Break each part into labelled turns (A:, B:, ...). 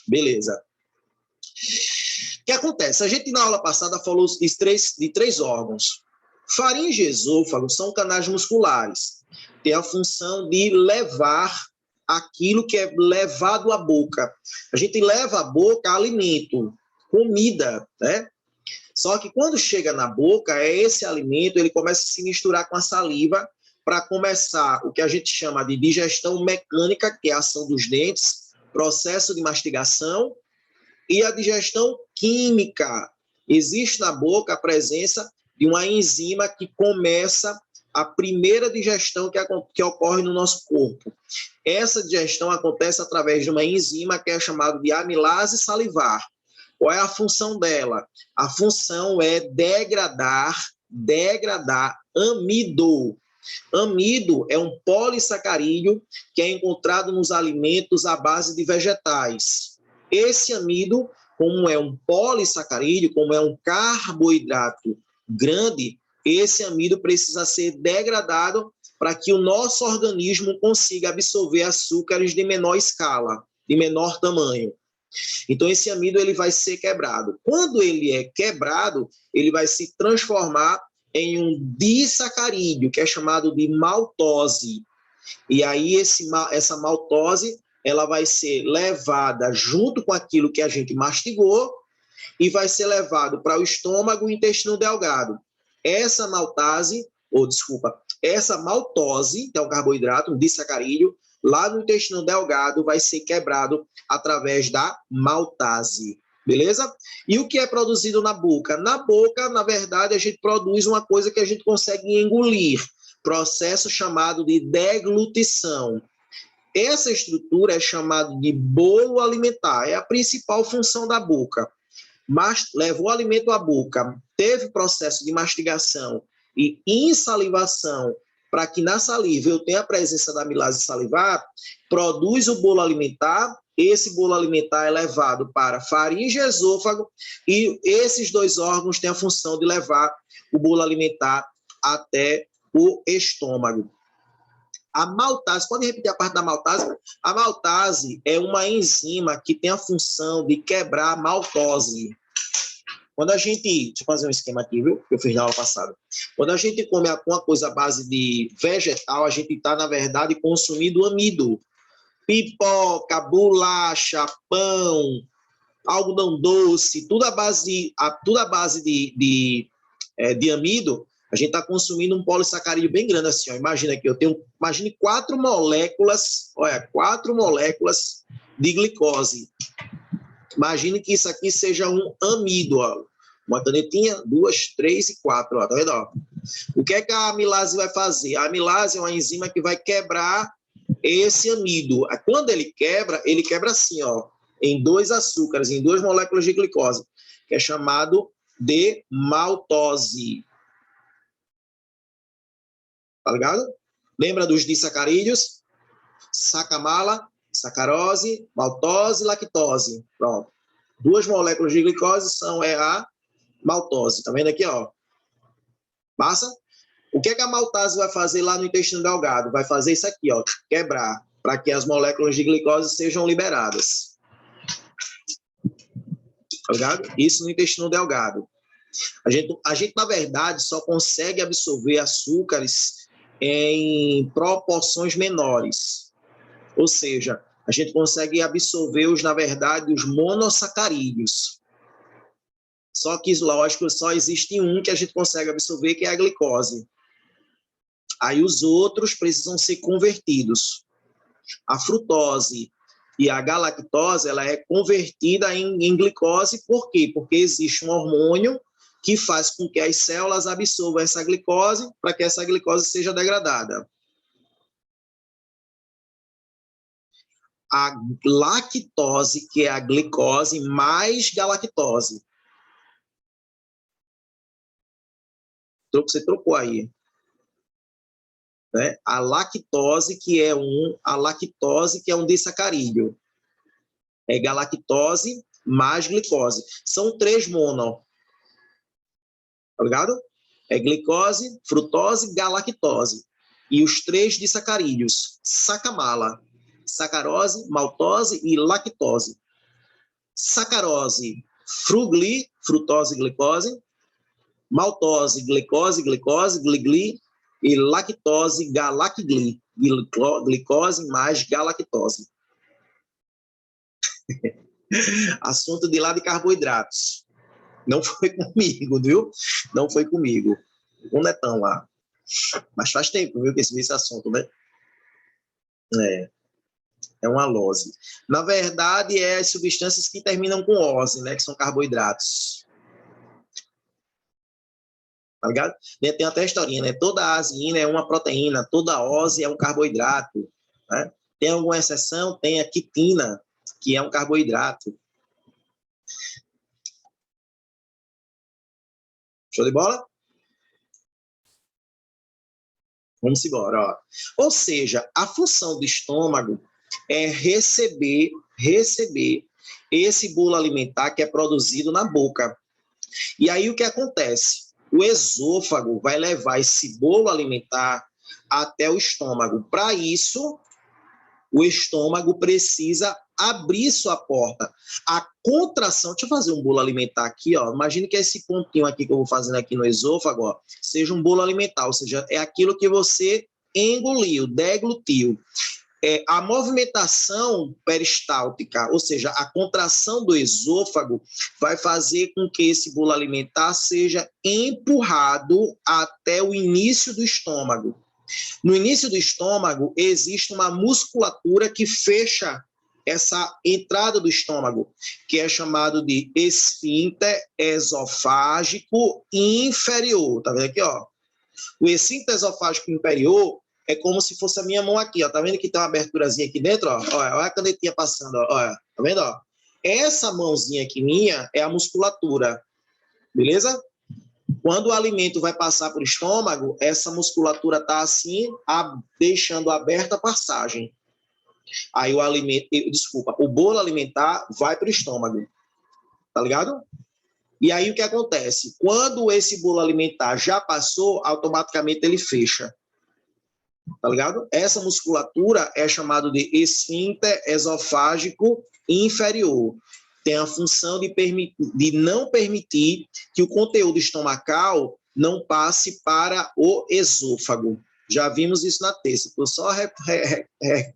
A: Beleza. O que acontece? A gente na aula passada falou de três órgãos. Faringe e esôfago são canais musculares. Tem a função de levar aquilo que é levado à boca. A gente leva à boca alimento, comida, né? Só que quando chega na boca, esse alimento ele começa a se misturar com a saliva para começar o que a gente chama de digestão mecânica, que é a ação dos dentes, processo de mastigação, e a digestão química. Existe na boca a presença de uma enzima que começa a primeira digestão que ocorre no nosso corpo. Essa digestão acontece através de uma enzima que é chamada de amilase salivar. Qual é a função dela? A função é degradar amido. Amido é um polissacarídeo que é encontrado nos alimentos à base de vegetais. Esse amido, como é um polissacarídeo, como é um carboidrato grande, esse amido precisa ser degradado para que o nosso organismo consiga absorver açúcares de menor escala, de menor tamanho. Então, esse amido ele vai ser quebrado. Quando ele é quebrado, ele vai se transformar em um disacarídeo, que é chamado de maltose. E aí, essa maltose ela vai ser levada junto com aquilo que a gente mastigou e vai ser levado para o estômago e o intestino delgado. Essa maltose, que é um carboidrato, um disacarídeo, lá no intestino delgado vai ser quebrado através da maltase, beleza? E o que é produzido na boca? Na boca, na verdade, a gente produz uma coisa que a gente consegue engolir, processo chamado de deglutição. Essa estrutura é chamada de bolo alimentar, é a principal função da boca. Mas levou o alimento à boca, teve processo de mastigação e insalivação, para que na saliva eu tenha a presença da amilase salivar, produz o bolo alimentar, esse bolo alimentar é levado para faringe e esôfago, e esses dois órgãos têm a função de levar o bolo alimentar até o estômago. A maltase, pode repetir a parte da maltase? A maltase é uma enzima que tem a função de quebrar a maltose. Quando a gente, deixa eu fazer um esquema aqui, viu? Que eu fiz na aula passada. Quando a gente come alguma coisa à base de vegetal, a gente está, na verdade, consumindo amido. Pipoca, bolacha, pão, algodão doce, tudo à base de amido, a gente está consumindo um polissacarídeo bem grande assim, ó. Imagina que imagine 4 moléculas de glicose. Imagine que isso aqui seja um amido, ó. Uma canetinha, 2, 3 e 4, ó, tá vendo? Ó? O que é que a amilase vai fazer? A amilase é uma enzima que vai quebrar esse amido. Quando ele quebra assim, ó, em 2 açúcares, em 2 moléculas de glicose, que é chamado de maltose. Tá ligado? Lembra dos disacarídeos? Sacamala, sacarose, maltose, lactose. Pronto. 2 moléculas de glicose são a maltose. Tá vendo aqui, ó? Massa? O que é que a maltase vai fazer lá no intestino delgado? Vai fazer isso aqui, ó, quebrar, para que as moléculas de glicose sejam liberadas. Tá ligado? Isso no intestino delgado. A gente, na verdade, só consegue absorver açúcares em proporções menores. Ou seja, a gente consegue absorver, na verdade, os monossacarídeos. Só que, lógico, só existe um que a gente consegue absorver, que é a glicose. Aí os outros precisam ser convertidos. A frutose e a galactose, ela é convertida em glicose, por quê? Porque existe um hormônio que faz com que as células absorvam essa glicose para que essa glicose seja degradada. A lactose, que é a glicose mais galactose. Você trocou aí. Né? A lactose, que é um disacarídeo. É galactose mais glicose. São 3 mono. Tá ligado? É glicose, frutose, galactose. E os 3 disacarídeos. Sacamala, sacarose, maltose e lactose. sacarose, frutose, glicose, maltose, glicose, glicli, e lactose, galacgli, glicose mais galactose. Assunto de lá de carboidratos. Não foi comigo, viu? Não foi comigo. O netão lá. Mas faz tempo, viu, que esse assunto, né? É uma lose. Na verdade, é as substâncias que terminam com ose, né? Que são carboidratos. Tá ligado? Tem até a historinha, né? Toda azeína é uma proteína, toda ose é um carboidrato, né? Tem alguma exceção? Tem a quitina, que é um carboidrato. Show de bola? Vamos embora, ó. Ou seja, a função do estômago é receber esse bolo alimentar que é produzido na boca. E aí o que acontece? O esôfago vai levar esse bolo alimentar até o estômago. Para isso, o estômago precisa abrir sua porta. A contração, deixa eu fazer um bolo alimentar aqui, ó. Imagine que esse pontinho aqui que eu vou fazendo aqui no esôfago, ó, seja um bolo alimentar, ou seja, é aquilo que você engoliu, deglutiu. A movimentação peristáltica, ou seja, a contração do esôfago, vai fazer com que esse bolo alimentar seja empurrado até o início do estômago. No início do estômago, existe uma musculatura que fecha essa entrada do estômago, que é chamado de esfíncter esofágico inferior. Tá vendo aqui, ó? O esfíncter esofágico inferior é como se fosse a minha mão aqui, ó. Tá vendo que tem uma aberturazinha aqui dentro, ó? Olha a canetinha passando, ó. Olha, tá vendo, ó? Essa mãozinha aqui minha é a musculatura, beleza? Quando o alimento vai passar para o estômago, essa musculatura tá assim, deixando aberta a passagem. Aí o bolo alimentar vai para o estômago, tá ligado? E aí o que acontece? Quando esse bolo alimentar já passou, automaticamente ele fecha. Tá ligado? Essa musculatura é chamada de esfíncter esofágico inferior. Tem a função de não permitir que o conteúdo estomacal não passe para o esôfago. Já vimos isso na terça. Estou só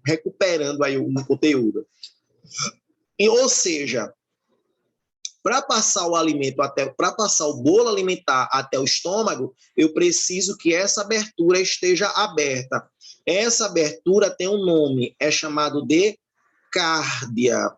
A: recuperando aí o conteúdo. Ou seja, para passar o bolo alimentar até o estômago, eu preciso que essa abertura esteja aberta. Essa abertura tem um nome, é chamado de cárdia.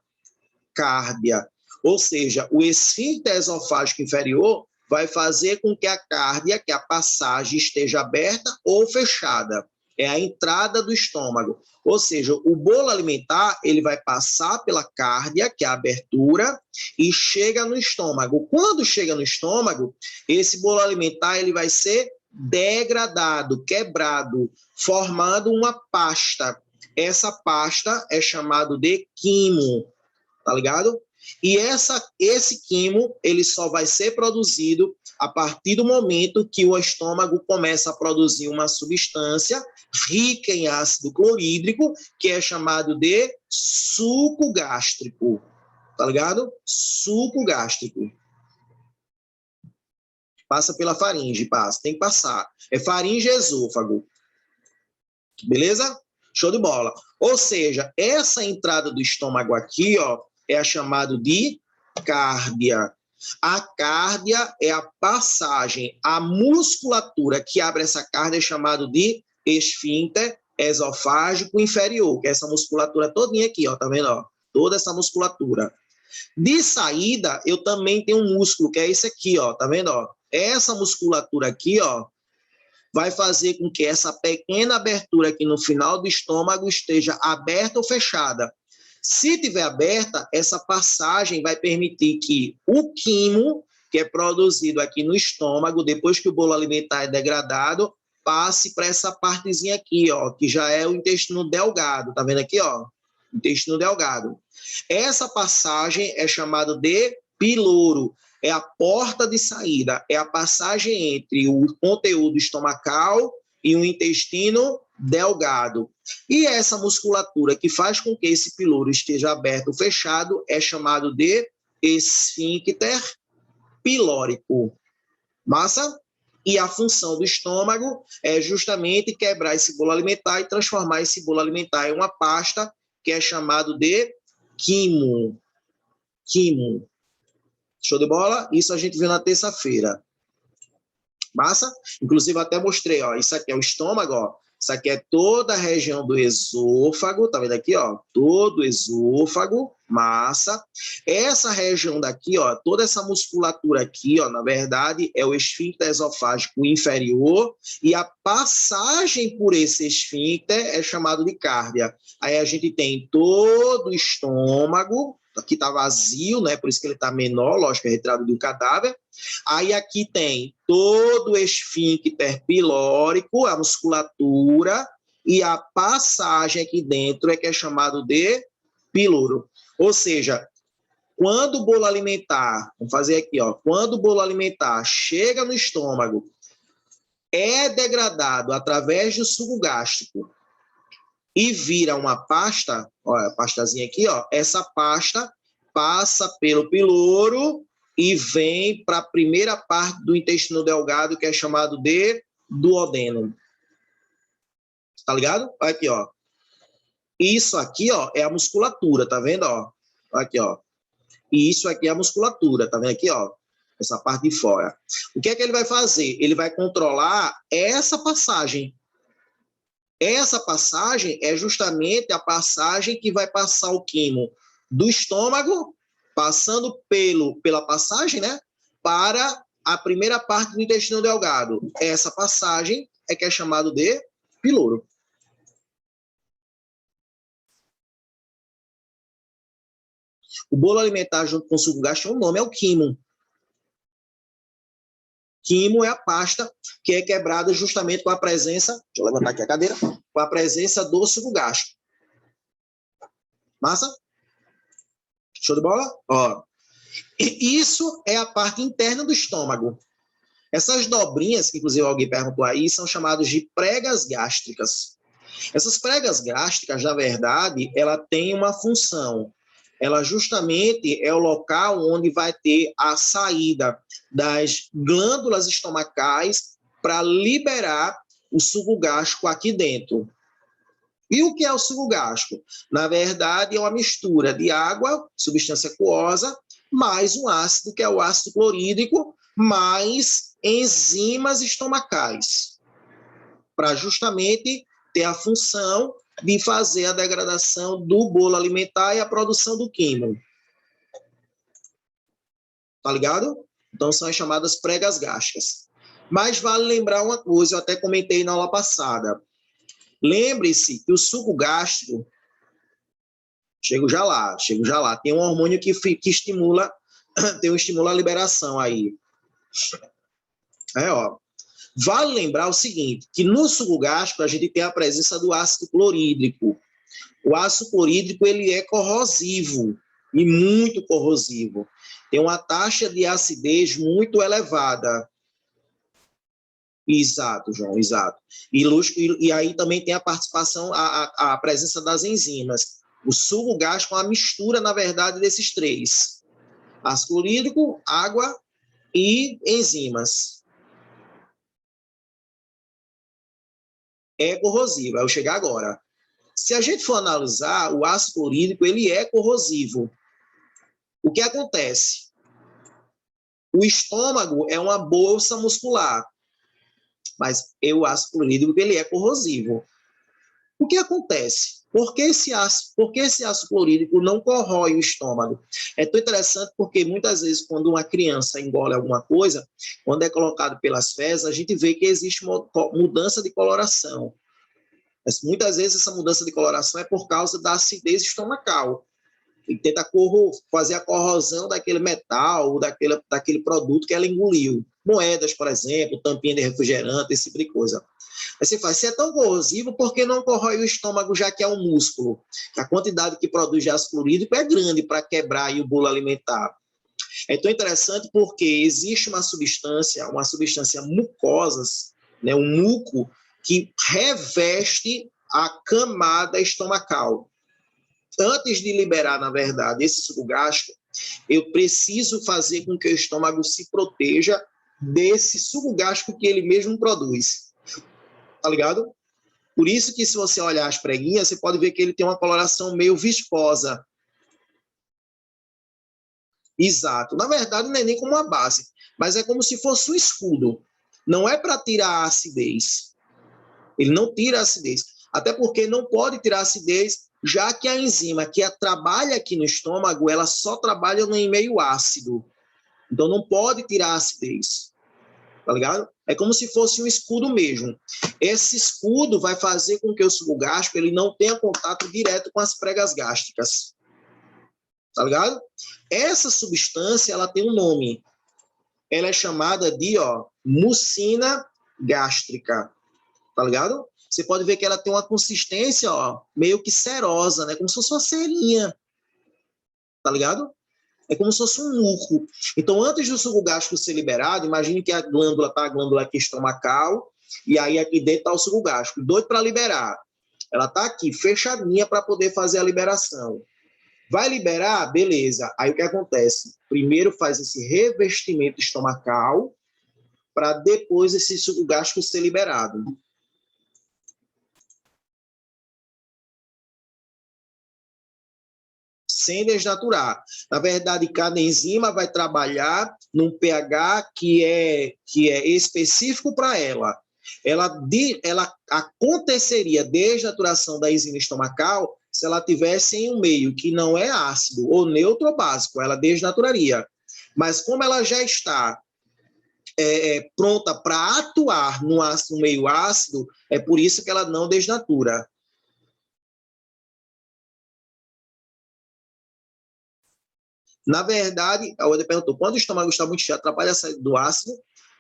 A: Ou seja, o esfíncter esofágico inferior vai fazer com que a cárdia, que a passagem esteja aberta ou fechada. É a entrada do estômago. Ou seja, o bolo alimentar, ele vai passar pela cárdia, que é a abertura, e chega no estômago. Quando chega no estômago, esse bolo alimentar ele vai ser degradado, quebrado, formando uma pasta. Essa pasta é chamado de quimo, tá ligado? E esse quimo, ele só vai ser produzido a partir do momento que o estômago começa a produzir uma substância rica em ácido clorídrico, que é chamado de suco gástrico. Tá ligado? Suco gástrico. Passa pela faringe, tem que passar. É faringe e esôfago. Beleza? Show de bola. Ou seja, essa entrada do estômago aqui, ó, é a chamada de cárdia. A cárdia é a passagem, a musculatura que abre essa cárdia é chamada de esfíncter esofágico inferior, que é essa musculatura todinha aqui, ó, tá vendo, ó? Toda essa musculatura. De saída, eu também tenho um músculo, que é esse aqui, ó, tá vendo, ó? Essa musculatura aqui, ó, vai fazer com que essa pequena abertura aqui no final do estômago esteja aberta ou fechada. Se tiver aberta, essa passagem vai permitir que o quimo, que é produzido aqui no estômago, depois que o bolo alimentar é degradado, passe para essa partezinha aqui, ó, que já é o intestino delgado. Tá vendo aqui, ó? Intestino delgado. Essa passagem é chamada de piloro. É a porta de saída, é a passagem entre o conteúdo estomacal e o intestino delgado. E essa musculatura que faz com que esse piloro esteja aberto ou fechado é chamado de esfíncter pilórico. Massa? E a função do estômago é justamente quebrar esse bolo alimentar e transformar esse bolo alimentar em uma pasta que é chamado de quimo. Quimo. Show de bola? Isso a gente viu na terça-feira. Massa? Inclusive, até mostrei, ó, isso aqui é o estômago, ó. Isso aqui é toda a região do esôfago, tá vendo aqui, ó? Todo o esôfago, massa. Essa região daqui, ó, toda essa musculatura aqui, ó, na verdade, é o esfíncter esofágico inferior e a passagem por esse esfíncter é chamado de cárdea. Aí a gente tem todo o estômago, aqui tá vazio, né? Por isso que ele tá menor, lógico, é retirado de um cadáver. Aí aqui tem todo o esfíncter pilórico, a musculatura, e a passagem aqui dentro é que é chamado de piloro. Ou seja, quando o bolo alimentar, vamos fazer aqui, ó, quando o bolo alimentar chega no estômago, é degradado através do suco gástrico e vira uma pasta, ó, a pastazinha aqui, ó, essa pasta passa pelo piloro e vem para a primeira parte do intestino delgado, que é chamado de duodeno. Tá ligado? Aqui, ó. Isso aqui, ó, é a musculatura, tá vendo, ó? Aqui, ó. E isso aqui é a musculatura, tá vendo aqui, ó? Essa parte de fora. O que é que ele vai fazer? Ele vai controlar essa passagem. Essa passagem é justamente a passagem que vai passar o quimo do estômago, passando pela passagem, né, para a primeira parte do intestino delgado. Essa passagem é que é chamado de piloro. O bolo alimentar junto com o suco gástrico, o nome é o quimo. Quimo é a pasta que é quebrada justamente com a presença, deixa eu levantar aqui a cadeira, com a presença do suco gástrico. Massa? Show de bola? Ó. E isso é a parte interna do estômago. Essas dobrinhas, que inclusive alguém perguntou aí, são chamadas de pregas gástricas. Essas pregas gástricas, na verdade, ela tem uma função. Ela justamente é o local onde vai ter a saída das glândulas estomacais para liberar o suco gástrico aqui dentro. E o que é o suco gástrico? Na verdade, é uma mistura de água, substância aquosa, mais um ácido, que é o ácido clorídrico, mais enzimas estomacais, para justamente ter a função de fazer a degradação do bolo alimentar e a produção do quimo. Tá ligado? Então, são as chamadas pregas gástricas. Mas vale lembrar uma coisa, eu até comentei na aula passada. Lembre-se que o suco gástrico, chego já lá, tem um hormônio que estimula, estimula a liberação aí. Ó. Vale lembrar o seguinte, que no suco gástrico a gente tem a presença do ácido clorídrico. O ácido clorídrico, ele é corrosivo, e muito corrosivo. Tem uma taxa de acidez muito elevada. Exato, João, exato. E aí também tem a participação, a presença das enzimas. O suco gástrico é uma mistura, na verdade, desses três. Ácido clorídrico, água e enzimas. É corrosivo, eu chegar agora. Se a gente for analisar, o ácido clorídrico, ele é corrosivo. O que acontece? O estômago é uma bolsa muscular, mas o ácido clorídrico, ele é corrosivo. O que acontece? Por que esse ácido clorídrico não corrói o estômago? É tão interessante porque muitas vezes quando uma criança engole alguma coisa, quando é colocado pelas fezes, a gente vê que existe uma mudança de coloração. Mas muitas vezes essa mudança de coloração é por causa da acidez estomacal. E tenta fazer a corrosão daquele metal, daquele produto que ela engoliu. Moedas, por exemplo, tampinha de refrigerante, esse tipo de coisa. Aí você faz, se é tão corrosivo, por que não corrói o estômago, já que é um músculo? A quantidade que produz de ácido clorídrico é grande para quebrar aí o bolo alimentar. É tão interessante porque existe uma substância mucosa, né, um muco, que reveste a camada estomacal. Antes de liberar, na verdade, esse suco gástrico, Eu preciso fazer com que o estômago se proteja desse suco gástrico que ele mesmo produz. Tá ligado? Por isso que se você olhar as preguinhas, você pode ver que ele tem uma coloração meio viscosa. Exato. Na verdade, não é nem como uma base, mas é como se fosse um escudo. Não é para tirar a acidez. Ele não tira a acidez. Até porque não pode tirar a acidez, já que a enzima que trabalha aqui no estômago, ela só trabalha em meio ácido. Então, não pode tirar a acidez. Tá ligado? É como se fosse um escudo mesmo. Esse escudo vai fazer com que o suco gástrico ele não tenha contato direto com as pregas gástricas. Tá ligado? Essa substância, ela tem um nome. Ela é chamada de, mucina gástrica. Tá ligado? Você pode ver que ela tem uma consistência, meio que cerosa, né? Como se fosse uma cerinha. Tá ligado? É como se fosse um muco. Então, antes do suco gástrico ser liberado, imagine que a glândula aqui estomacal, e aí aqui dentro está o suco gástrico, doido para liberar. Ela está aqui, fechadinha para poder fazer a liberação. Vai liberar? Beleza. Aí o que acontece? Primeiro faz esse revestimento estomacal, para depois esse suco gástrico ser liberado. Sem desnaturar. Na verdade, cada enzima vai trabalhar num pH que é específico para ela. Ela aconteceria desnaturação da enzima estomacal se ela tivesse em um meio que não é ácido, ou neutro ou básico, ela desnaturaria. Mas como ela já está pronta para atuar no meio ácido, é por isso que ela não desnatura. Na verdade, a Oda perguntou, quando o estômago está muito cheio, atrapalha a saída do ácido?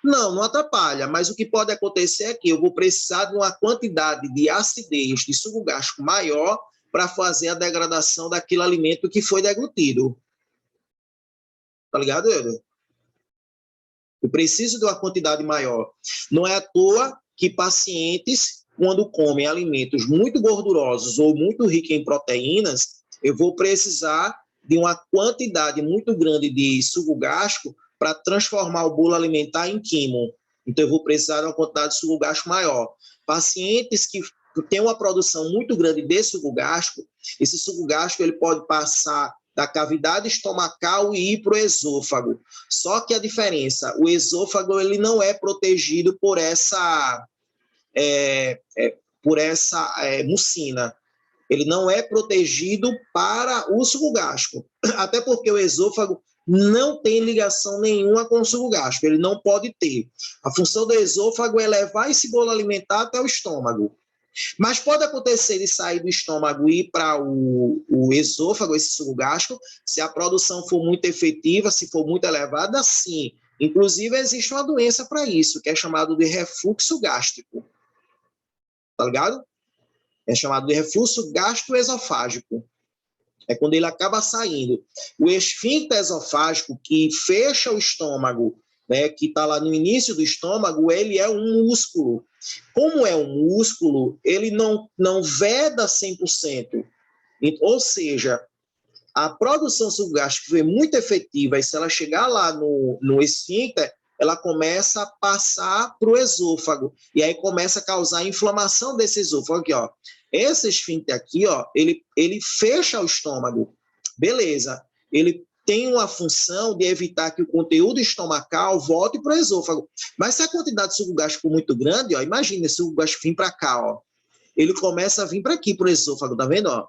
A: Não, não atrapalha, mas o que pode acontecer é que eu vou precisar de uma quantidade de acidez, de suco gástrico maior, para fazer a degradação daquele alimento que foi deglutido. Tá ligado, Eder? Eu preciso de uma quantidade maior. Não é à toa que pacientes, quando comem alimentos muito gordurosos ou muito ricos em proteínas, eu vou precisar de uma quantidade muito grande de suco gástrico para transformar o bolo alimentar em quimo. Então, eu vou precisar de uma quantidade de suco gástrico maior. Pacientes que têm uma produção muito grande de suco gástrico, esse suco gástrico ele pode passar da cavidade estomacal e ir para o esôfago. Só que a diferença, o esôfago ele não é protegido por essa mucina. Ele não é protegido para o suco gástrico. Até porque o esôfago não tem ligação nenhuma com o suco gástrico. Ele não pode ter. A função do esôfago é levar esse bolo alimentar até o estômago. Mas pode acontecer de sair do estômago e ir para o esôfago, esse suco gástrico, se a produção for muito efetiva, se for muito elevada, sim. Inclusive, existe uma doença para isso, que é chamado de refluxo gástrico. Tá ligado? É chamado de refluxo gastroesofágico. É quando ele acaba saindo. O esfíncter esofágico, que fecha o estômago, né, que está lá no início do estômago, ele é um músculo. Como é um músculo, ele não veda 100%. Ou seja, a produção subgástrica foi muito efetiva, e se ela chegar lá no esfíncter, ela começa a passar para o esôfago, e aí começa a causar inflamação desse esôfago. Aqui, ó. Esse esfíncter aqui, ó, ele fecha o estômago. Beleza. Ele tem uma função de evitar que o conteúdo estomacal volte para o esôfago. Mas se a quantidade de suco gástrico for muito grande, ó, imagina esse suco gástrico vir para cá, ó. Ele começa a vir para aqui, para o esôfago, tá vendo? Ó?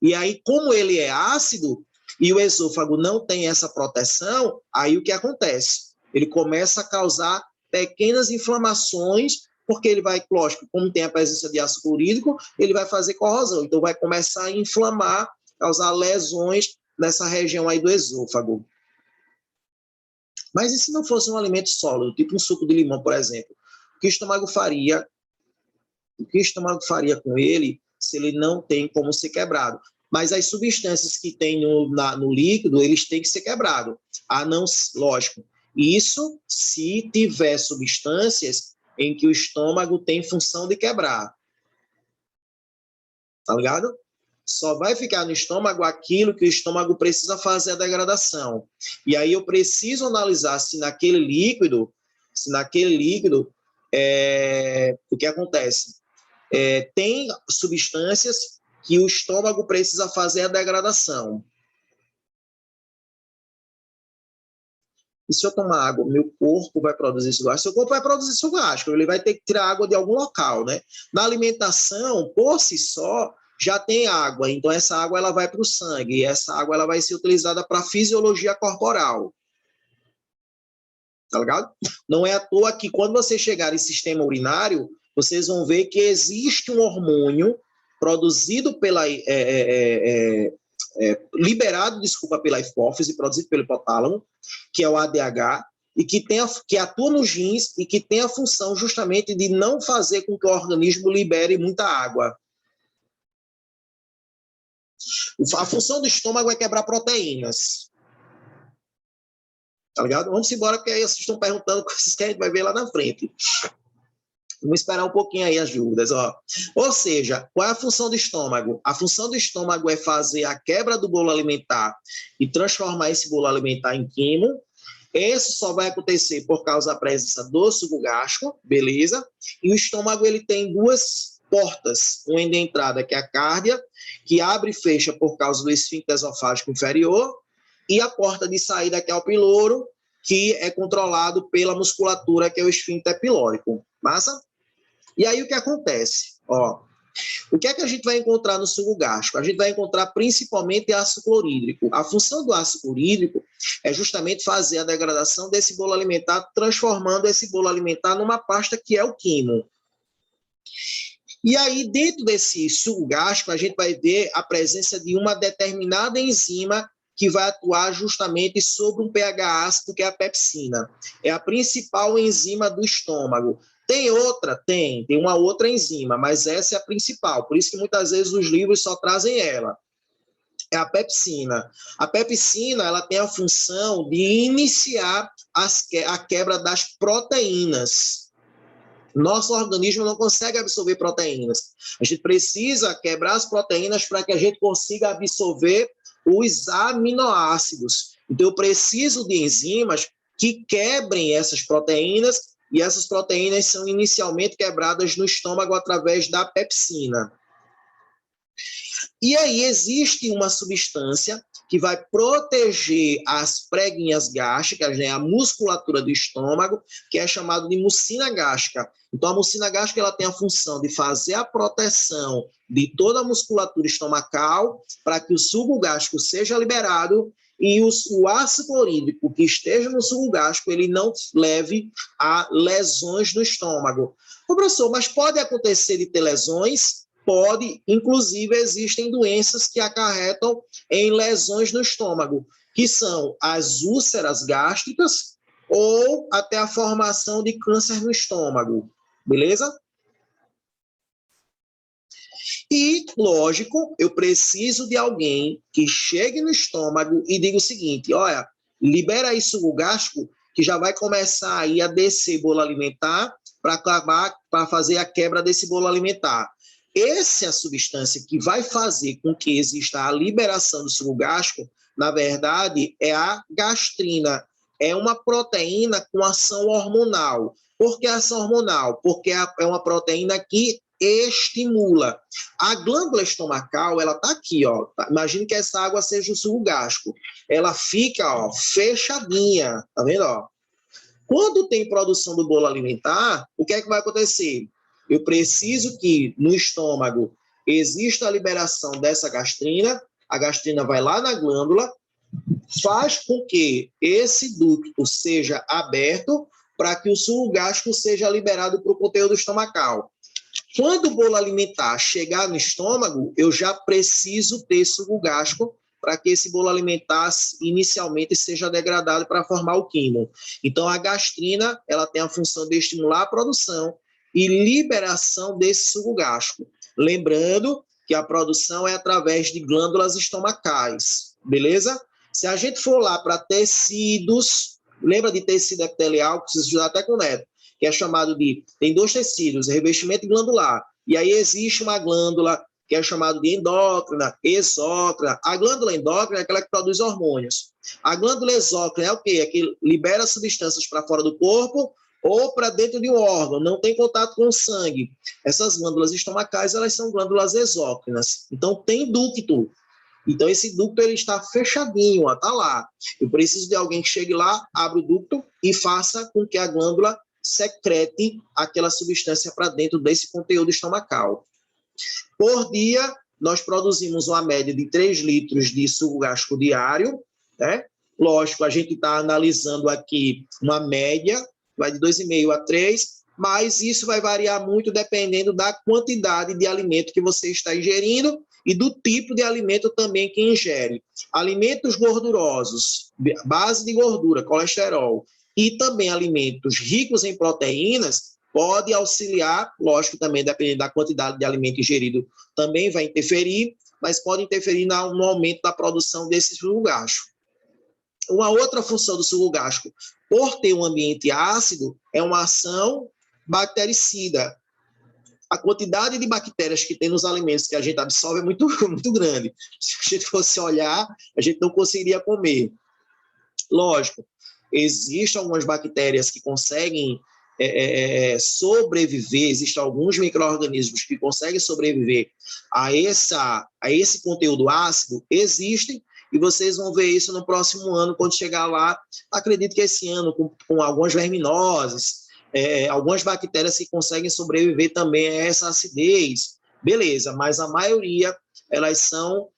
A: E aí, como ele é ácido e o esôfago não tem essa proteção, aí o que acontece? Ele começa a causar pequenas inflamações, porque ele vai, lógico, como tem a presença de ácido clorídrico, ele vai fazer corrosão. Então, vai começar a inflamar, causar lesões nessa região aí do esôfago. Mas e se não fosse um alimento sólido, tipo um suco de limão, por exemplo? O que o estômago faria? O que o estômago faria com ele se ele não tem como ser quebrado? Mas as substâncias que tem no líquido, eles têm que ser quebrados. Não, lógico. Isso se tiver substâncias em que o estômago tem função de quebrar. Tá ligado? Só vai ficar no estômago aquilo que o estômago precisa fazer a degradação. E aí eu preciso analisar se naquele líquido, o que acontece? Tem substâncias que o estômago precisa fazer a degradação. E se eu tomar água, meu corpo vai produzir esse gás? Seu corpo vai produzir esse gás, ele vai ter que tirar água de algum local, né? Na alimentação, por si só, já tem água, então essa água ela vai para o sangue, e essa água ela vai ser utilizada para a fisiologia corporal. Tá ligado? Não é à toa que quando você chegar em sistema urinário, vocês vão ver que existe um hormônio produzido pela liberado, pela hipófise, produzido pelo hipotálamo, que é o ADH, e que atua nos rins e que tem a função justamente de não fazer com que o organismo libere muita água. A função do estômago é quebrar proteínas. Tá ligado? Vamos embora, porque aí vocês estão perguntando coisas que a gente vai ver lá na frente. Vamos esperar um pouquinho aí as dúvidas, ó. Ou seja, qual é a função do estômago? A função do estômago é fazer a quebra do bolo alimentar e transformar esse bolo alimentar em quimo. Isso só vai acontecer por causa da presença do suco gástrico, beleza? E o estômago, ele tem duas portas. Uma de entrada, que é a cárdia, que abre e fecha por causa do esfíncter esofágico inferior, e a porta de saída, que é o piloro, que é controlado pela musculatura, que é o esfíncter pilórico. Massa? E aí o que acontece? Ó, o que é que a gente vai encontrar no suco gástrico? A gente vai encontrar principalmente ácido clorídrico. A função do ácido clorídrico é justamente fazer a degradação desse bolo alimentar, transformando esse bolo alimentar numa pasta que é o quimo. E aí, dentro desse suco gástrico, a gente vai ver a presença de uma determinada enzima que vai atuar justamente sobre um pH ácido, que é a pepsina. É a principal enzima do estômago. Tem outra? Tem uma outra enzima, mas essa é a principal. Por isso que muitas vezes os livros só trazem ela. É a pepsina. A pepsina, ela tem a função de iniciar a quebra das proteínas. Nosso organismo não consegue absorver proteínas. A gente precisa quebrar as proteínas para que a gente consiga absorver os aminoácidos. Então, eu preciso de enzimas que quebrem essas proteínas, e essas proteínas são inicialmente quebradas no estômago através da pepsina. E aí existe uma substância que vai proteger as preguinhas gástricas, né, a musculatura do estômago, que é chamada de mucina gástrica. Então, a mucina gástrica ela tem a função de fazer a proteção de toda a musculatura estomacal para que o suco gástrico seja liberado e o ácido clorídrico que esteja no suco gástrico ele não leve a lesões no estômago. Ô, professor, mas pode acontecer de ter lesões? Pode, inclusive existem doenças que acarretam em lesões no estômago, que são as úlceras gástricas ou até a formação de câncer no estômago, beleza? E, lógico, eu preciso de alguém que chegue no estômago e diga o seguinte, olha, libera aí suco gástrico, que já vai começar aí a descer bolo alimentar para fazer a quebra desse bolo alimentar. Essa é a substância que vai fazer com que exista a liberação do suco gástrico, na verdade, é a gastrina. É uma proteína com ação hormonal. Por que ação hormonal? Porque é uma proteína que estimula. A glândula estomacal, ela está aqui, ó. Imagine que essa água seja o suco gástrico. Ela fica, ó, fechadinha, tá vendo, ó? Quando tem produção do bolo alimentar, o que é que vai acontecer? Eu preciso que no estômago exista a liberação dessa gastrina, a gastrina vai lá na glândula, faz com que esse ducto seja aberto para que o suco gástrico seja liberado para o conteúdo estomacal. Quando o bolo alimentar chegar no estômago, eu já preciso ter suco gástrico para que esse bolo alimentar inicialmente seja degradado para formar o quimo. Então, a gastrina ela tem a função de estimular a produção e liberação desse suco gástrico. Lembrando que a produção é através de glândulas estomacais, beleza? Se a gente for lá para tecidos, lembra de tecido epitelial, que vocês estudar até com o Neto, que é chamado de, tem dois tecidos, revestimento glandular, e aí existe uma glândula, que é chamado de endócrina, exócrina. A glândula endócrina é aquela que produz hormônios. A glândula exócrina é o quê? É que libera substâncias para fora do corpo ou para dentro de um órgão, não tem contato com o sangue. Essas glândulas estomacais, elas são glândulas exócrinas. Então, tem ducto. Então, esse ducto ele está fechadinho, está lá. Eu preciso de alguém que chegue lá, abra o ducto e faça com que a glândula secrete aquela substância para dentro desse conteúdo estomacal. Por dia, nós produzimos uma média de 3 litros de suco gástrico diário, né? Lógico, a gente está analisando aqui uma média, vai de 2,5 a 3, mas isso vai variar muito dependendo da quantidade de alimento que você está ingerindo e do tipo de alimento também que ingere. Alimentos gordurosos, base de gordura, colesterol, e também alimentos ricos em proteínas, pode auxiliar, lógico, também dependendo da quantidade de alimento ingerido, também vai interferir, mas pode interferir no aumento da produção desse suco gástrico. Uma outra função do suco gástrico, por ter um ambiente ácido, é uma ação bactericida. A quantidade de bactérias que tem nos alimentos que a gente absorve é muito, muito grande. Se a gente fosse olhar, a gente não conseguiria comer. Lógico, existem algumas bactérias que conseguem sobreviver, existem alguns micro-organismos que conseguem sobreviver a esse conteúdo ácido, existem, e vocês vão ver isso no próximo ano, quando chegar lá, acredito que esse ano, com algumas verminoses, algumas bactérias que conseguem sobreviver também a essa acidez, beleza, mas a maioria, elas são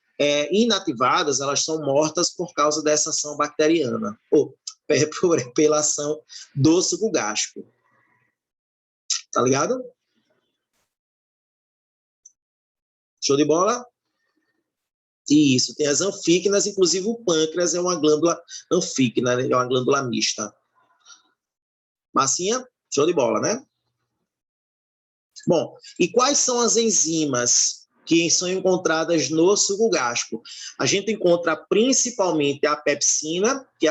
A: inativadas, elas são mortas por causa dessa ação bacteriana, ou pela ação do suco gástrico. Tá ligado? Show de bola? Isso, tem as anfíquinas, inclusive o pâncreas é uma glândula anfíquina, é uma glândula mista. Massinha? Show de bola, né? Bom, e quais são as enzimas que são encontradas no suco gástrico? A gente encontra principalmente a pepsina, que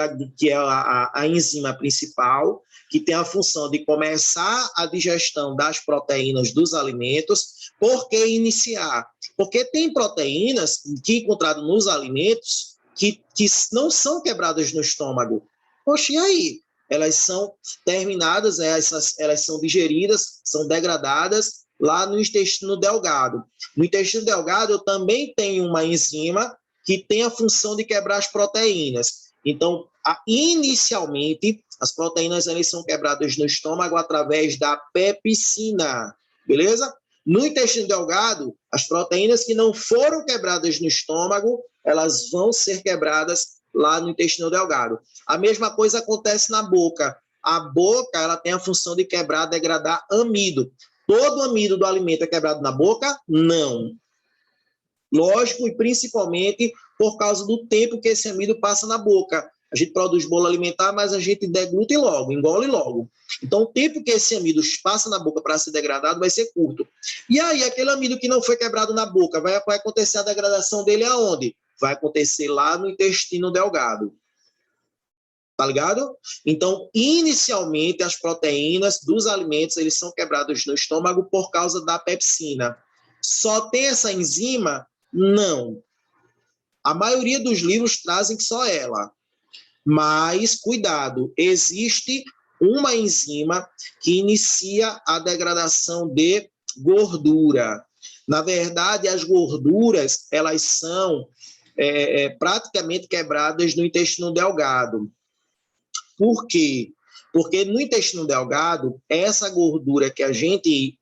A: é a enzima principal, que tem a função de começar a digestão das proteínas dos alimentos. Por que iniciar? Porque tem proteínas que encontradas nos alimentos que não são quebradas no estômago. Poxa, e aí? Elas são terminadas, elas são digeridas, são degradadas lá no intestino delgado. No intestino delgado, eu também tenho uma enzima que tem a função de quebrar as proteínas. Então, inicialmente, as proteínas elas são quebradas no estômago através da pepsina, beleza? No intestino delgado, as proteínas que não foram quebradas no estômago, elas vão ser quebradas lá no intestino delgado. A mesma coisa acontece na boca. A boca, ela tem a função de quebrar, degradar amido. Todo amido do alimento é quebrado na boca? Não. Lógico, e principalmente por causa do tempo que esse amido passa na boca. A gente produz bolo alimentar, mas a gente degluta logo, engole logo. Então, o tempo que esse amido passa na boca para ser degradado vai ser curto. E aí, aquele amido que não foi quebrado na boca, vai acontecer a degradação dele aonde? Vai acontecer lá no intestino delgado. Tá ligado? Então, inicialmente, as proteínas dos alimentos, eles são quebrados no estômago por causa da pepsina. Só tem essa enzima? Não. A maioria dos livros trazem só ela. Mas, cuidado, existe uma enzima que inicia a degradação de gordura. Na verdade, as gorduras, elas são praticamente quebradas no intestino delgado. Por quê? Porque no intestino delgado, essa gordura que a gente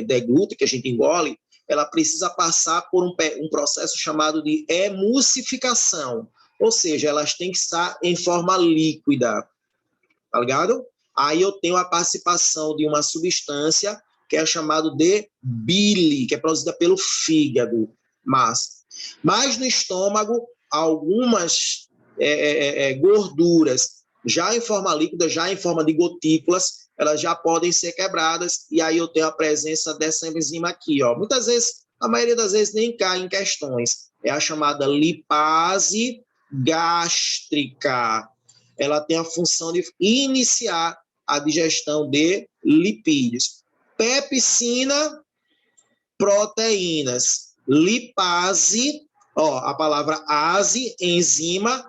A: degluta, que a gente engole, ela precisa passar por um processo chamado de emulsificação. Ou seja, elas têm que estar em forma líquida. Tá ligado? Aí eu tenho a participação de uma substância que é chamada de bile, que é produzida pelo fígado. Mas no estômago, algumas gorduras, já em forma líquida, já em forma de gotículas, elas já podem ser quebradas, e aí eu tenho a presença dessa enzima aqui, ó. Muitas vezes, a maioria das vezes nem cai em questões. É a chamada lipase gástrica. Ela tem a função de iniciar a digestão de lipídios. Pepsina, proteínas. lipase, ó, a palavra ase, enzima,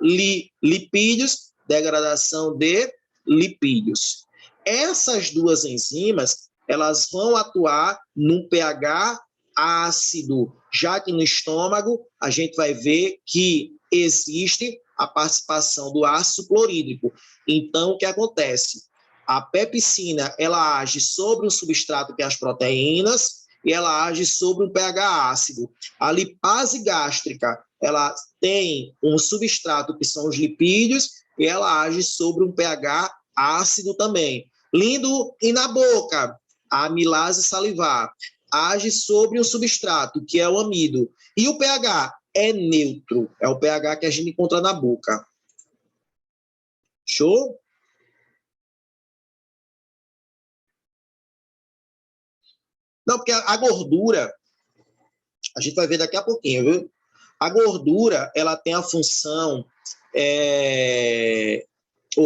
A: lipídios, degradação de lipídios. Essas duas enzimas, elas vão atuar num pH ácido, já que no estômago a gente vai ver que existe a participação do ácido clorídrico. Então, o que acontece? A pepsina, ela age sobre um substrato que é as proteínas e ela age sobre um pH ácido. A lipase gástrica, ela tem um substrato que são os lipídios e ela age sobre um pH ácido também. Lindo, e na boca, a amilase salivar age sobre um substrato, que é o amido. E o pH é neutro, é o pH que a gente encontra na boca. Show? Não, porque a gordura, a gente vai ver daqui a pouquinho, viu? A gordura, ela tem a função...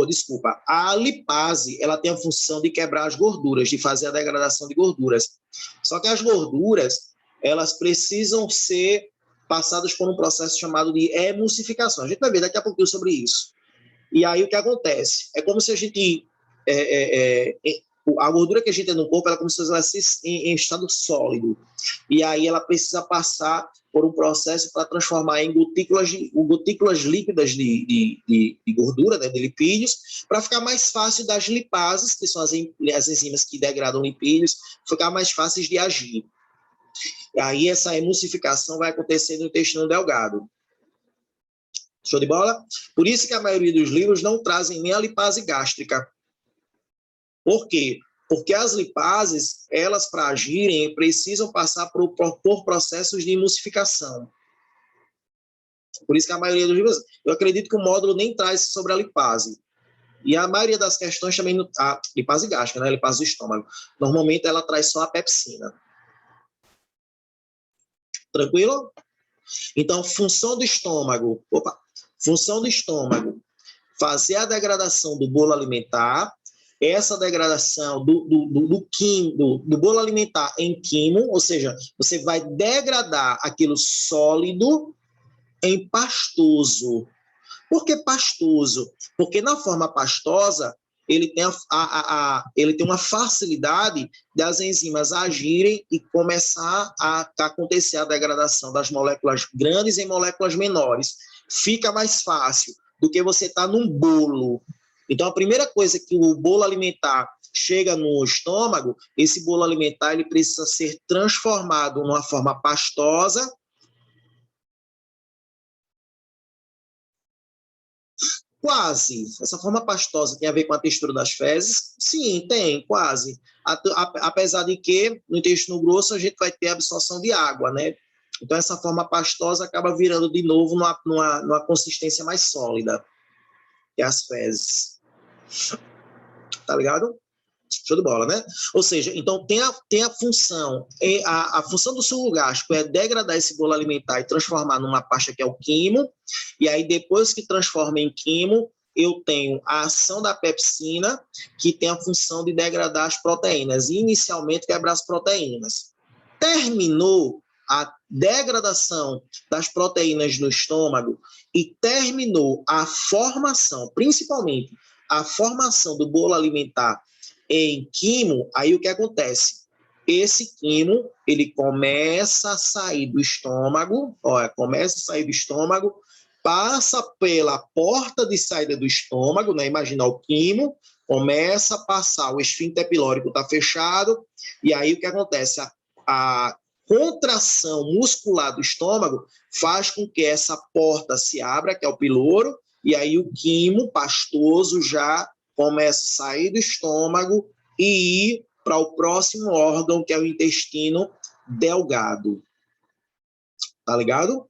A: desculpa, a lipase, ela tem a função de quebrar as gorduras, de fazer a degradação de gorduras. Só que as gorduras, elas precisam ser passadas por um processo chamado de emulsificação. A gente vai ver daqui a pouquinho sobre isso. E aí o que acontece? É como se a gente... a gordura que a gente tem no corpo, ela é como se ela estivesse em estado sólido. E aí ela precisa passar por um processo para transformar em gotículas líquidas de gordura, né, de lipídios, para ficar mais fácil das lipases, que são as enzimas que degradam lipídios, ficar mais fáceis de agir. E aí essa emulsificação vai acontecer no intestino delgado. Show de bola? Por isso que a maioria dos livros não trazem nem a lipase gástrica. Por quê? Porque as lipases, elas para agirem, precisam passar por processos de emulsificação. Por isso que a maioria dos livros, eu acredito que o módulo nem traz sobre a lipase. E a maioria das questões também, a lipase gástrica, né? A lipase do estômago, normalmente ela traz só a pepsina. Tranquilo? Então, função do estômago, fazer a degradação do bolo alimentar. Essa degradação do bolo alimentar em quimo, ou seja, você vai degradar aquilo sólido em pastoso. Por que pastoso? Porque na forma pastosa, ele tem uma facilidade das enzimas agirem e começar a acontecer a degradação das moléculas grandes em moléculas menores. Fica mais fácil do que você estar num bolo. Então, a primeira coisa que o bolo alimentar chega no estômago, esse bolo alimentar ele precisa ser transformado numa forma pastosa. Quase. Essa forma pastosa tem a ver com a textura das fezes? Sim, tem, quase. Apesar de que no intestino grosso a gente vai ter absorção de água, né? Então, essa forma pastosa acaba virando de novo numa consistência mais sólida, que é as fezes. Tá ligado? Show de bola, né? Ou seja, então tem a função, a função do suco gástrico é degradar esse bolo alimentar e transformar numa pasta que é o quimo, e aí depois que transforma em quimo, eu tenho a ação da pepsina, que tem a função de degradar as proteínas, e inicialmente quebrar as proteínas. Terminou a degradação das proteínas no estômago e terminou a formação, principalmente a formação do bolo alimentar em quimo, aí o que acontece? Esse quimo, ele começa a sair do estômago, passa pela porta de saída do estômago, né? Imagina o quimo, começa a passar, o esfíncter pilórico está fechado, e aí o que acontece? A contração muscular do estômago faz com que essa porta se abra, que é o piloro, e aí o quimo pastoso já começa a sair do estômago e ir para o próximo órgão, que é o intestino delgado. Tá ligado?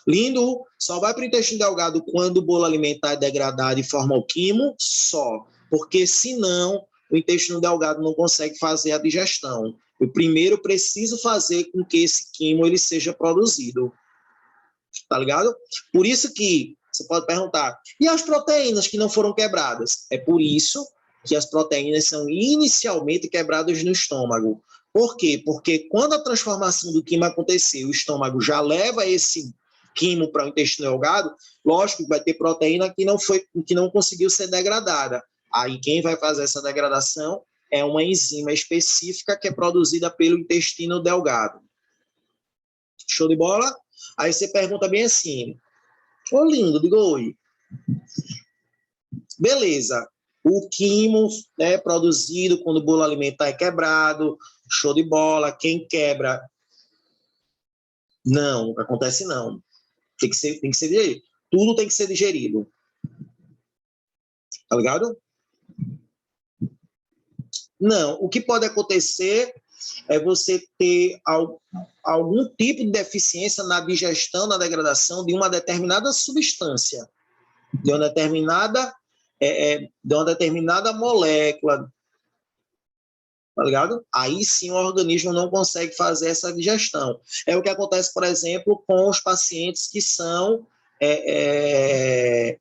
A: Lindo, só vai para o intestino delgado quando o bolo alimentar é degradado e forma o quimo, só. Porque senão o intestino delgado não consegue fazer a digestão. Eu primeiro preciso fazer com que esse quimo ele seja produzido. Tá ligado? Por isso que você pode perguntar, e as proteínas que não foram quebradas? É por isso que as proteínas são inicialmente quebradas no estômago. Por quê? Porque quando a transformação do quimo acontecer, o estômago já leva esse quimo para o intestino delgado, lógico que vai ter proteína que não conseguiu ser degradada. Aí quem vai fazer essa degradação é uma enzima específica que é produzida pelo intestino delgado. Show de bola? Aí você pergunta bem assim, ô lindo, digo oi. Beleza, o quimo é produzido quando o bolo alimentar é quebrado, show de bola, quem quebra? Não acontece não. Tem que ser digerido. Tudo tem que ser digerido. Tá ligado? Não, o que pode acontecer é você ter algum tipo de deficiência na digestão, na degradação de uma determinada substância, de uma determinada molécula, tá ligado? Aí sim o organismo não consegue fazer essa digestão. É o que acontece, por exemplo, com os pacientes que são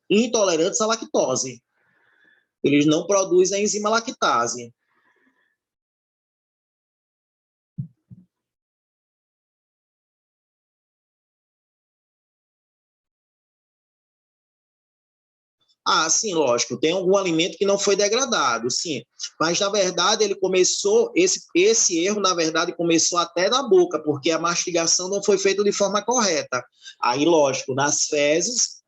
A: intolerantes à lactose. Eles não produzem a enzima lactase. Ah, sim, lógico, tem algum alimento que não foi degradado, sim. Mas, na verdade, ele começou, esse erro, na verdade, começou até na boca, porque a mastigação não foi feita de forma correta. Aí, lógico, nas fezes,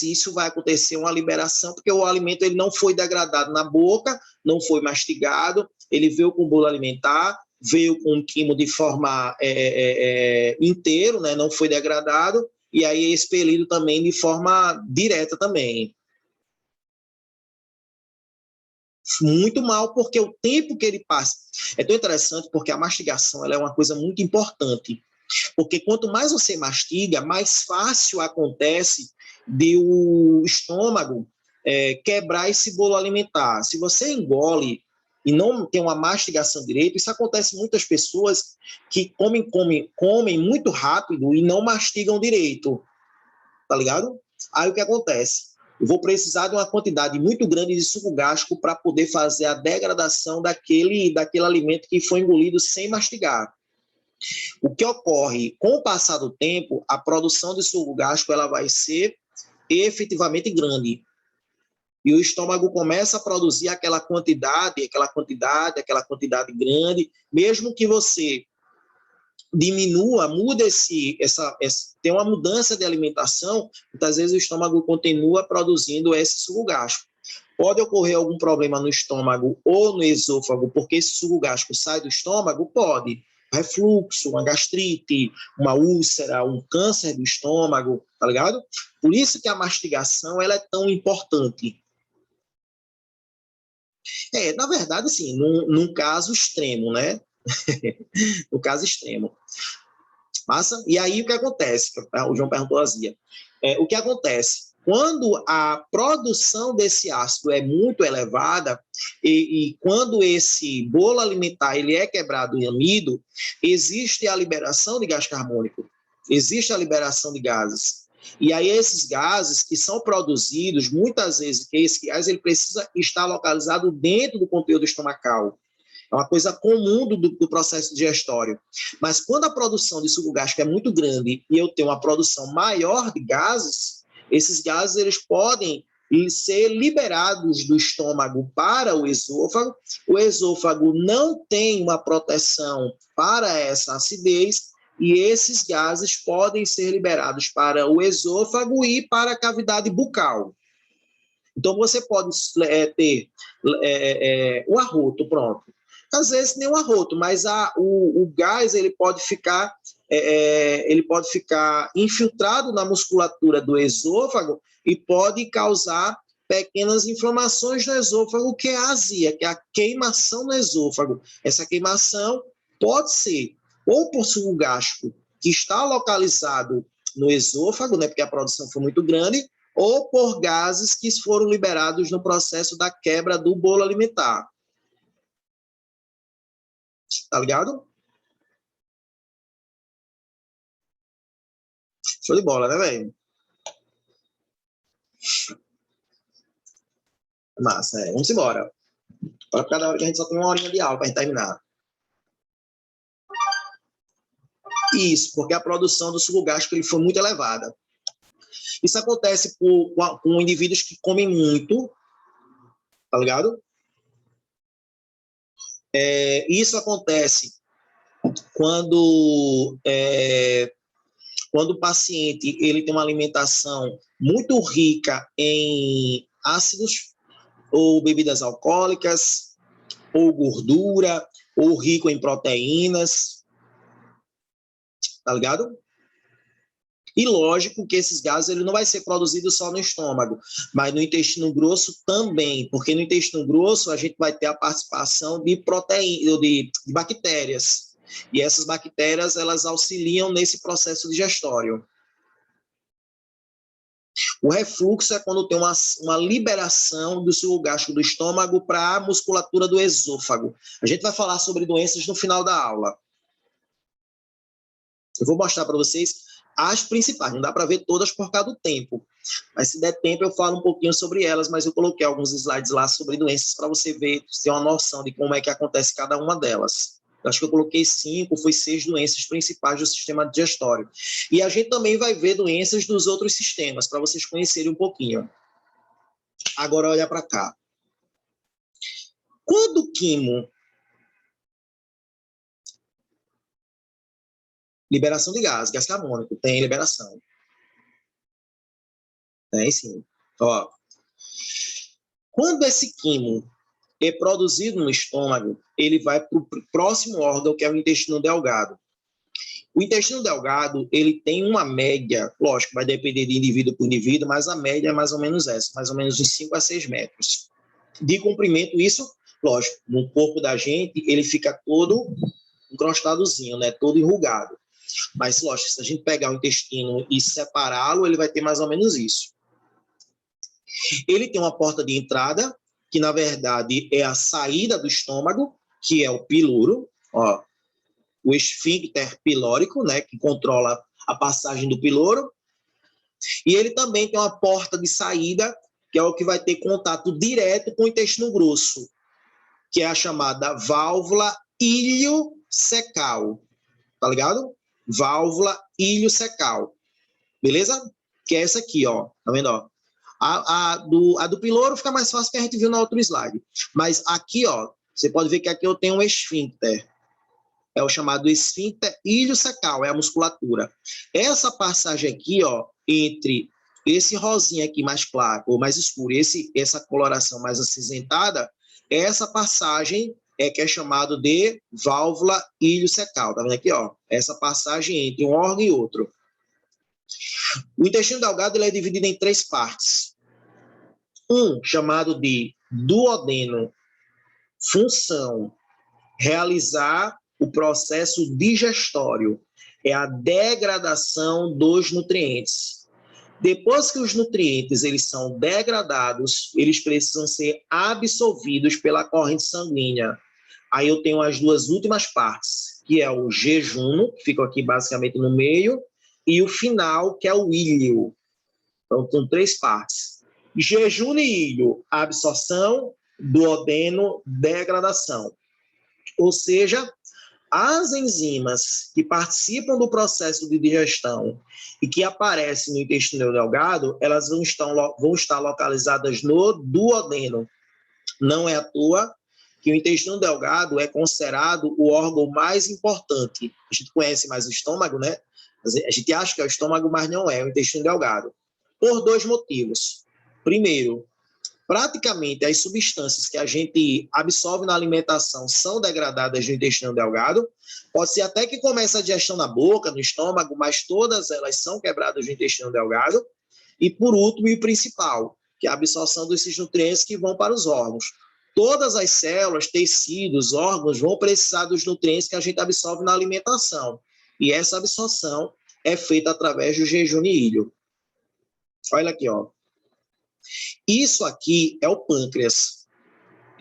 A: isso vai acontecer uma liberação, porque o alimento ele não foi degradado na boca, não foi mastigado, ele veio com o bolo alimentar, veio com o quimo de forma inteiro, né, não foi degradado, e aí é expelido também de forma direta também. Muito mal, porque o tempo que ele passa é tão interessante, porque a mastigação ela é uma coisa muito importante. Porque quanto mais você mastiga, mais fácil acontece de o estômago quebrar esse bolo alimentar. Se você engole e não tem uma mastigação direita, isso acontece em muitas pessoas que comem muito rápido e não mastigam direito. Tá ligado? Aí o que acontece? Eu vou precisar de uma quantidade muito grande de suco gástrico para poder fazer a degradação daquele alimento que foi engolido sem mastigar. O que ocorre? Com o passar do tempo, a produção de suco gástrico ela vai ser efetivamente grande. E o estômago começa a produzir aquela quantidade grande, mesmo que você diminua, tem uma mudança de alimentação, muitas vezes o estômago continua produzindo esse suco gástrico. Pode ocorrer algum problema no estômago ou no esôfago, porque esse suco gástrico sai do estômago? Pode. Refluxo, uma gastrite, uma úlcera, um câncer do estômago, tá ligado? Por isso que a mastigação ela é tão importante. Na verdade, assim, num caso extremo, né? No caso extremo. Massa? E aí o que acontece? O João perguntou a Zia. O que acontece? Quando a produção desse ácido é muito elevada e quando esse bolo alimentar ele é quebrado em amido, existe a liberação de gás carbônico, existe a liberação de gases. E aí esses gases que são produzidos, muitas vezes, esse gás ele precisa estar localizado dentro do conteúdo estomacal. É uma coisa comum do processo digestório. Mas quando a produção de suco gástrico é muito grande e eu tenho uma produção maior de gases, esses gases eles podem ser liberados do estômago para o esôfago não tem uma proteção para essa acidez, e esses gases podem ser liberados para o esôfago e para a cavidade bucal. Então, você pode ter o arroto, pronto. Às vezes nem o arroto, mas o gás ele pode ficar infiltrado na musculatura do esôfago e pode causar pequenas inflamações no esôfago, que é a azia, que é a queimação no esôfago. Essa queimação pode ser ou por suco gástrico, que está localizado no esôfago, né, porque a produção foi muito grande, ou por gases que foram liberados no processo da quebra do bolo alimentar. Tá ligado? Show de bola, né, velho? Massa, Vamos embora. Para cada hora que a gente só tem uma horinha de aula para terminar. Isso, porque a produção do suco gástrico ele foi muito elevada. Isso acontece com indivíduos que comem muito, tá ligado? Isso acontece quando o paciente ele tem uma alimentação muito rica em ácidos ou bebidas alcoólicas, ou gordura, ou rico em proteínas, tá ligado? E lógico que esses gases ele não vai ser produzido só no estômago, mas no intestino grosso também, porque no intestino grosso a gente vai ter a participação de proteínas, de bactérias. E essas bactérias elas auxiliam nesse processo digestório. O refluxo é quando tem uma liberação do suco gástrico do estômago para a musculatura do esôfago. A gente vai falar sobre doenças no final da aula. Eu vou mostrar para vocês as principais, não dá para ver todas por causa do tempo, mas se der tempo eu falo um pouquinho sobre elas, mas eu coloquei alguns slides lá sobre doenças para você ver, ter uma noção de como é que acontece cada uma delas. Eu acho que eu coloquei 6 doenças principais do sistema digestório. E a gente também vai ver doenças dos outros sistemas, para vocês conhecerem um pouquinho. Agora olha para cá. Quando o quimo... Liberação de gás carbônico, tem liberação. Tem sim. Ó, quando esse quimo é produzido no estômago, ele vai para o próximo órgão, que é o intestino delgado. O intestino delgado, ele tem uma média, lógico, vai depender de indivíduo por indivíduo, mas a média é mais ou menos essa, mais ou menos de 5 a 6 metros. De comprimento, isso, lógico, no corpo da gente, ele fica todo encrostadozinho, né? Todo enrugado. Mas, lógico, se a gente pegar o intestino e separá-lo, ele vai ter mais ou menos isso. Ele tem uma porta de entrada, que na verdade é a saída do estômago, que é o piloro, ó, o esfíncter pilórico, né, que controla a passagem do piloro. E ele também tem uma porta de saída, que é o que vai ter contato direto com o intestino grosso, que é a chamada válvula iliocecal. Tá ligado? Válvula iliocecal. Beleza? Que é essa aqui, ó. Tá vendo, ó? A do piloro fica mais fácil que a gente viu no outro slide. Mas aqui, ó, você pode ver que aqui eu tenho um esfíncter. É o chamado esfíncter iliocecal, é a musculatura. Essa passagem aqui, ó, entre esse rosinha aqui mais claro, ou mais escuro, essa coloração mais acinzentada, essa passagem que é chamado de válvula iliocecal. Tá vendo aqui, ó? Essa passagem entre um órgão e outro. O intestino delgado ele é dividido em 3 partes. Chamado de duodeno, função, realizar o processo digestório, é a degradação dos nutrientes. Depois que os nutrientes eles são degradados, eles precisam ser absorvidos pela corrente sanguínea. Aí eu tenho as 2 últimas partes, que é o jejuno, que fica aqui basicamente no meio, e o final, que é o íleo. Então, são 3 partes. Jejum e ilho, absorção, duodeno, degradação. Ou seja, as enzimas que participam do processo de digestão e que aparecem no intestino delgado, elas vão estar localizadas no duodeno. Não é à toa que o intestino delgado é considerado o órgão mais importante. A gente conhece mais o estômago, né? A gente acha que é o estômago, mas não é o intestino delgado. Por 2 motivos. Primeiro, praticamente as substâncias que a gente absorve na alimentação são degradadas no intestino delgado. Pode ser até que comece a digestão na boca, no estômago, mas todas elas são quebradas no intestino delgado. E por último, e principal, que é a absorção desses nutrientes que vão para os órgãos. Todas as células, tecidos, órgãos vão precisar dos nutrientes que a gente absorve na alimentação. E essa absorção é feita através do jejum e ilho. Olha aqui, ó. Isso aqui é o pâncreas.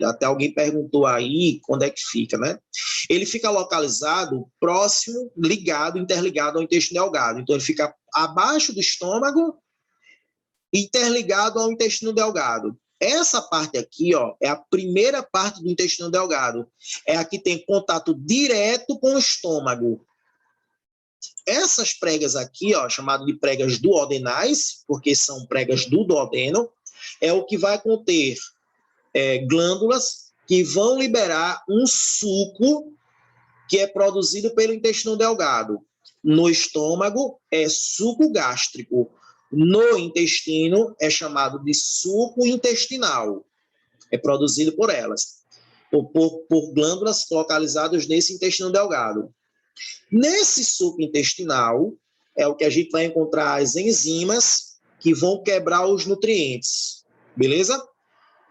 A: Até alguém perguntou aí quando é que fica, né? Ele fica localizado próximo, ligado, interligado ao intestino delgado. Então, ele fica abaixo do estômago, interligado ao intestino delgado. Essa parte aqui, ó, é a primeira parte do intestino delgado. É a que tem contato direto com o estômago. Essas pregas aqui, ó, chamado de pregas duodenais, porque são pregas do duodeno, é o que vai conter glândulas que vão liberar um suco que é produzido pelo intestino delgado. No estômago é suco gástrico. No intestino é chamado de suco intestinal. É produzido por elas, por glândulas localizadas nesse intestino delgado. Nesse suco intestinal é o que a gente vai encontrar as enzimas que vão quebrar os nutrientes, beleza?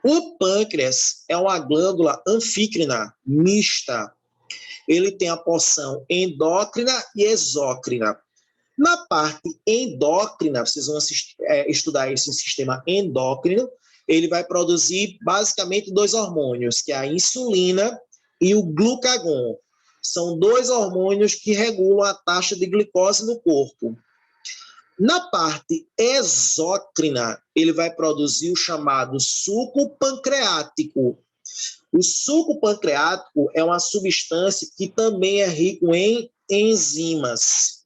A: O pâncreas é uma glândula anfícrina mista. Ele tem a porção endócrina e exócrina. Na parte endócrina, vocês vão estudar esse sistema endócrino, ele vai produzir basicamente 2 hormônios, que é a insulina e o glucagon. São 2 hormônios que regulam a taxa de glicose no corpo. Na parte exócrina, ele vai produzir o chamado suco pancreático. O suco pancreático é uma substância que também é rico em enzimas.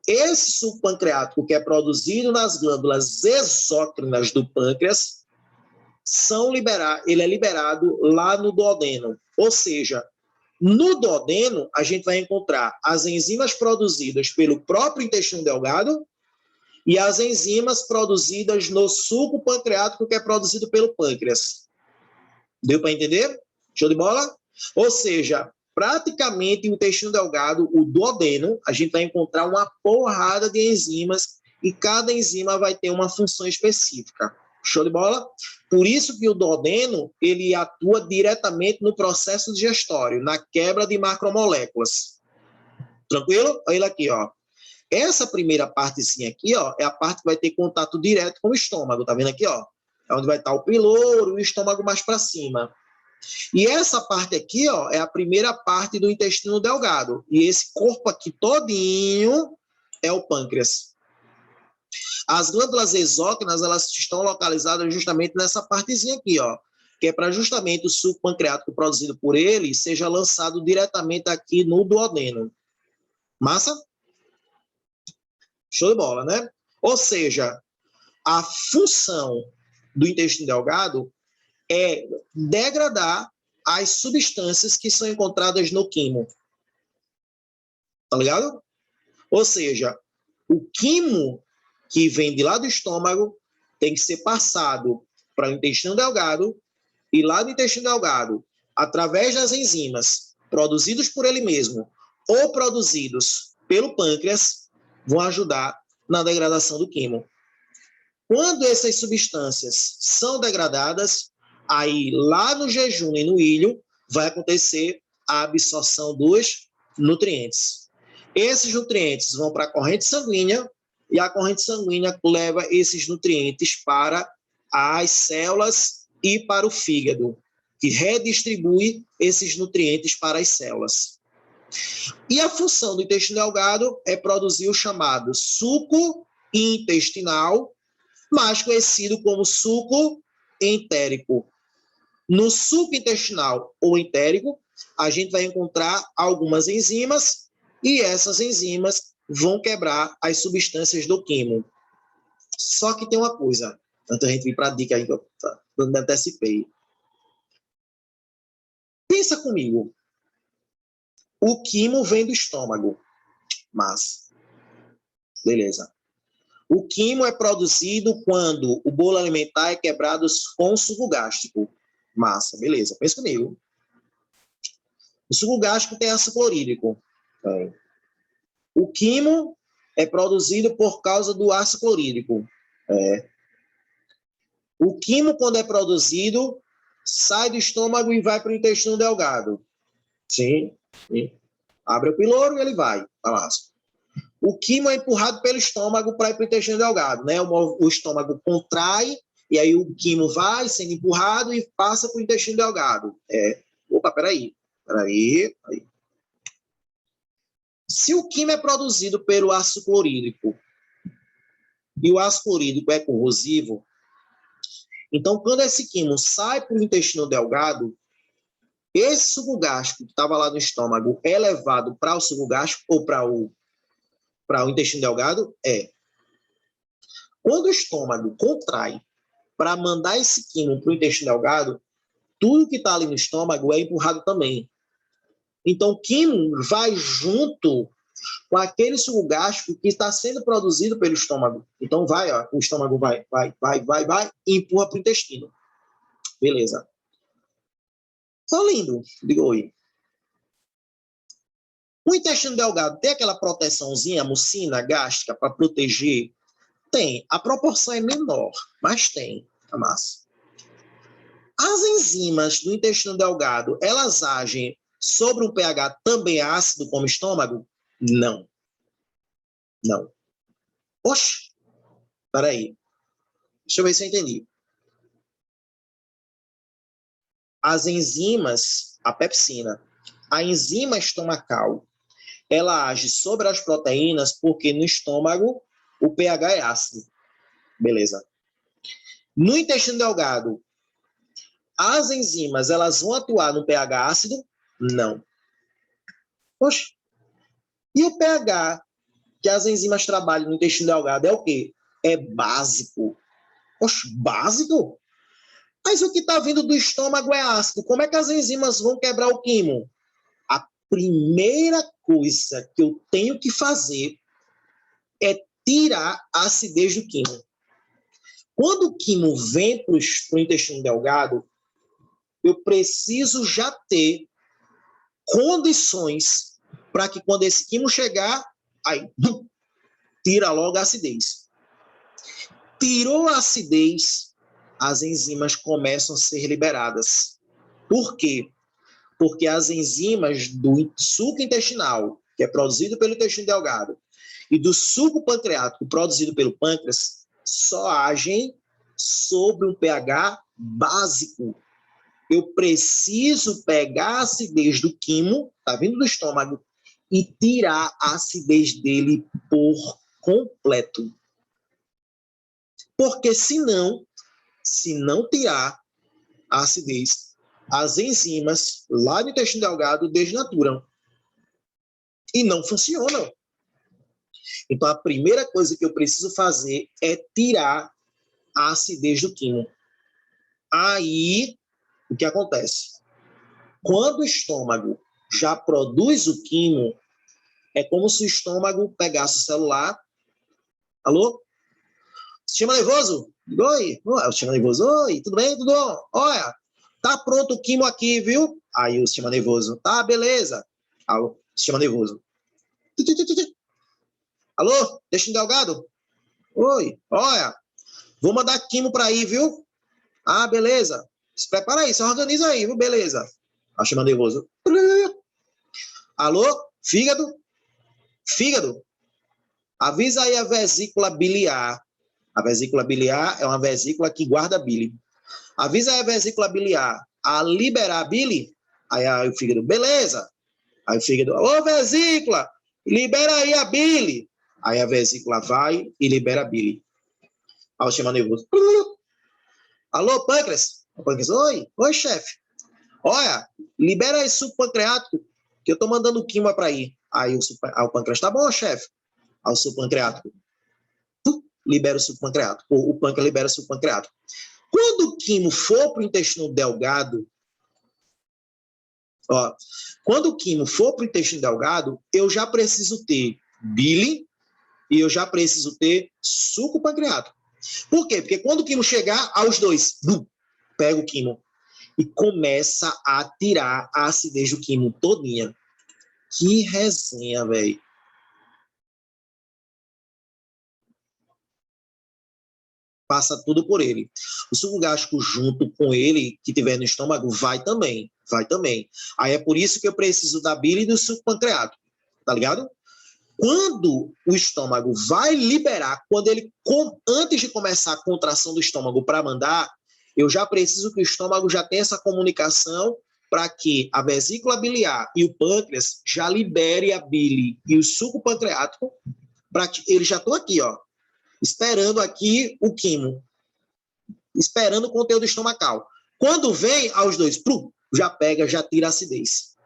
A: Esse suco pancreático, que é produzido nas glândulas exócrinas do pâncreas, ele é liberado lá no duodeno. Ou seja, no duodeno, a gente vai encontrar as enzimas produzidas pelo próprio intestino delgado e as enzimas produzidas no suco pancreático, que é produzido pelo pâncreas. Deu para entender? Show de bola? Ou seja, praticamente o intestino delgado, o duodeno, a gente vai encontrar uma porrada de enzimas e cada enzima vai ter uma função específica. Show de bola? Por isso que o duodeno, ele atua diretamente no processo digestório, na quebra de macromoléculas. Tranquilo? Olha ele aqui, ó. Essa primeira partezinha aqui, ó, é a parte que vai ter contato direto com o estômago, tá vendo aqui, ó? É onde vai estar o piloro e o estômago mais para cima. E essa parte aqui, ó, é a primeira parte do intestino delgado. E esse corpo aqui todinho é o pâncreas. As glândulas exócrinas, elas estão localizadas justamente nessa partezinha aqui, ó, que é para justamente o suco pancreático produzido por ele seja lançado diretamente aqui no duodeno. Massa? Show de bola, né? Ou seja, a função do intestino delgado é degradar as substâncias que são encontradas no quimo. Tá ligado? Ou seja, o quimo que vem de lá do estômago tem que ser passado para o intestino delgado e lá do intestino delgado, através das enzimas produzidos por ele mesmo ou produzidos pelo pâncreas, vão ajudar na degradação do quimo. Quando essas substâncias são degradadas, aí lá no jejum e no ilho vai acontecer a absorção dos nutrientes. Esses nutrientes vão para a corrente sanguínea e a corrente sanguínea leva esses nutrientes para as células e para o fígado, que redistribui esses nutrientes para as células. E a função do intestino delgado é produzir o chamado suco intestinal, mais conhecido como suco entérico. No suco intestinal ou entérico, a gente vai encontrar algumas enzimas e essas enzimas vão quebrar as substâncias do quimo. Só que tem uma coisa, antes a gente vir para a dica aí que eu me antecipei. Pensa comigo. O quimo vem do estômago, mas beleza. O quimo é produzido quando o bolo alimentar é quebrado com suco gástrico. Massa, beleza. Pensa comigo. O suco gástrico tem ácido clorídrico. O quimo é produzido por causa do ácido clorídrico. O quimo, quando é produzido, sai do estômago e vai para o intestino delgado. Sim. Abre o piloro e ele vai. O quimo é empurrado pelo estômago para ir para o intestino delgado, né? O estômago contrai e aí o quimo vai sendo empurrado e passa para o intestino delgado. Opa, peraí. Se o quimo é produzido pelo ácido clorídrico e o ácido clorídrico é corrosivo, então quando esse quimo sai para o intestino delgado, esse suco gástrico que estava lá no estômago é levado para o suco gástrico ou para o para o intestino delgado é quando o estômago contrai para mandar esse quimo para o intestino delgado, tudo que está ali no estômago é empurrado também. Então, o quimo vai junto com aquele suco gástrico que está sendo produzido pelo estômago. Então, o estômago vai, e empurra para o intestino. Beleza. Só lindo, digo oi. O intestino delgado tem aquela proteçãozinha, mucina gástrica, para proteger? Tem. A proporção é menor, mas tem, a massa. As enzimas do intestino delgado, elas agem sobre um pH também ácido como estômago? Não. Não. Oxe, peraí. Deixa eu ver se eu entendi. As enzimas, a pepsina, a enzima estomacal, ela age sobre as proteínas porque no estômago o pH é ácido. Beleza. No intestino delgado, as enzimas, elas vão atuar no pH ácido? Não. Poxa. E o pH que as enzimas trabalham no intestino delgado é o quê? É básico. Poxa, básico? Mas o que está vindo do estômago é ácido. Como é que as enzimas vão quebrar o quimo? A primeira coisa que eu tenho que fazer é tirar a acidez do quimo. Quando o quimo vem para o intestino delgado, eu preciso já ter condições para que quando esse quimo chegar, aí tira logo a acidez. Tirou a acidez, as enzimas começam a ser liberadas. Por quê? Porque as enzimas do suco intestinal, que é produzido pelo intestino delgado, e do suco pancreático, produzido pelo pâncreas, só agem sobre um pH básico. Eu preciso pegar a acidez do quimo, tá vindo do estômago, e tirar a acidez dele por completo. Porque se não tirar a acidez, as enzimas lá no intestino delgado desnaturam e não funcionam. Então, a primeira coisa que eu preciso fazer é tirar a acidez do quimo. Aí, o que acontece? Quando o estômago já produz o quimo, é como se o estômago pegasse o celular. Alô? Sistema nervoso? Oi? O sistema nervoso? Oi, tudo bem? Tudo bom? Olha, tá pronto o quimo aqui, viu? Aí o sistema nervoso. Tá, beleza. Alô? Sistema nervoso. Alô? Intestino delgado? Oi, olha, vou mandar quimo para aí, viu? Ah, beleza. Se prepara aí, se organiza aí, viu? Beleza. Aí chama nervoso. Alô? Fígado? Fígado? Avisa aí a vesícula biliar. A vesícula biliar é uma vesícula que guarda bile. Avisa aí a vesícula biliar a liberar a bile. Aí o fígado, beleza. Aí o fígado, ô vesícula, libera aí a bile. Aí a vesícula vai e libera a bile. Aí o sistema nervoso. Alô, pâncreas? O pâncreas, oi, chefe. Olha, libera aí suco pancreático, que eu tô mandando quima para aí. Aí o pâncreas, tá bom, chefe. Aí o suco pancreático libera o suco pancreático. O pâncreas libera o suco pancreático. Quando o quimo for para o intestino delgado, quando o quimo for para o intestino delgado, eu já preciso ter bile e eu já preciso ter suco pancreático. Por quê? Porque quando o quimo chegar aos dois, pega o quimo e começa a tirar a acidez do quimo todinha. Que resenha, velho. Passa tudo por ele. O suco gástrico junto com ele, que tiver no estômago, vai também. Aí é por isso que eu preciso da bile e do suco pancreático, tá ligado? Quando o estômago vai liberar, antes de começar a contração do estômago para mandar, eu já preciso que o estômago já tenha essa comunicação para que a vesícula biliar e o pâncreas já libere a bile e o suco pancreático, para que eles já estão aqui, esperando aqui o quimo, esperando o conteúdo estomacal. Quando vem aos dois, já pega, já tira a acidez.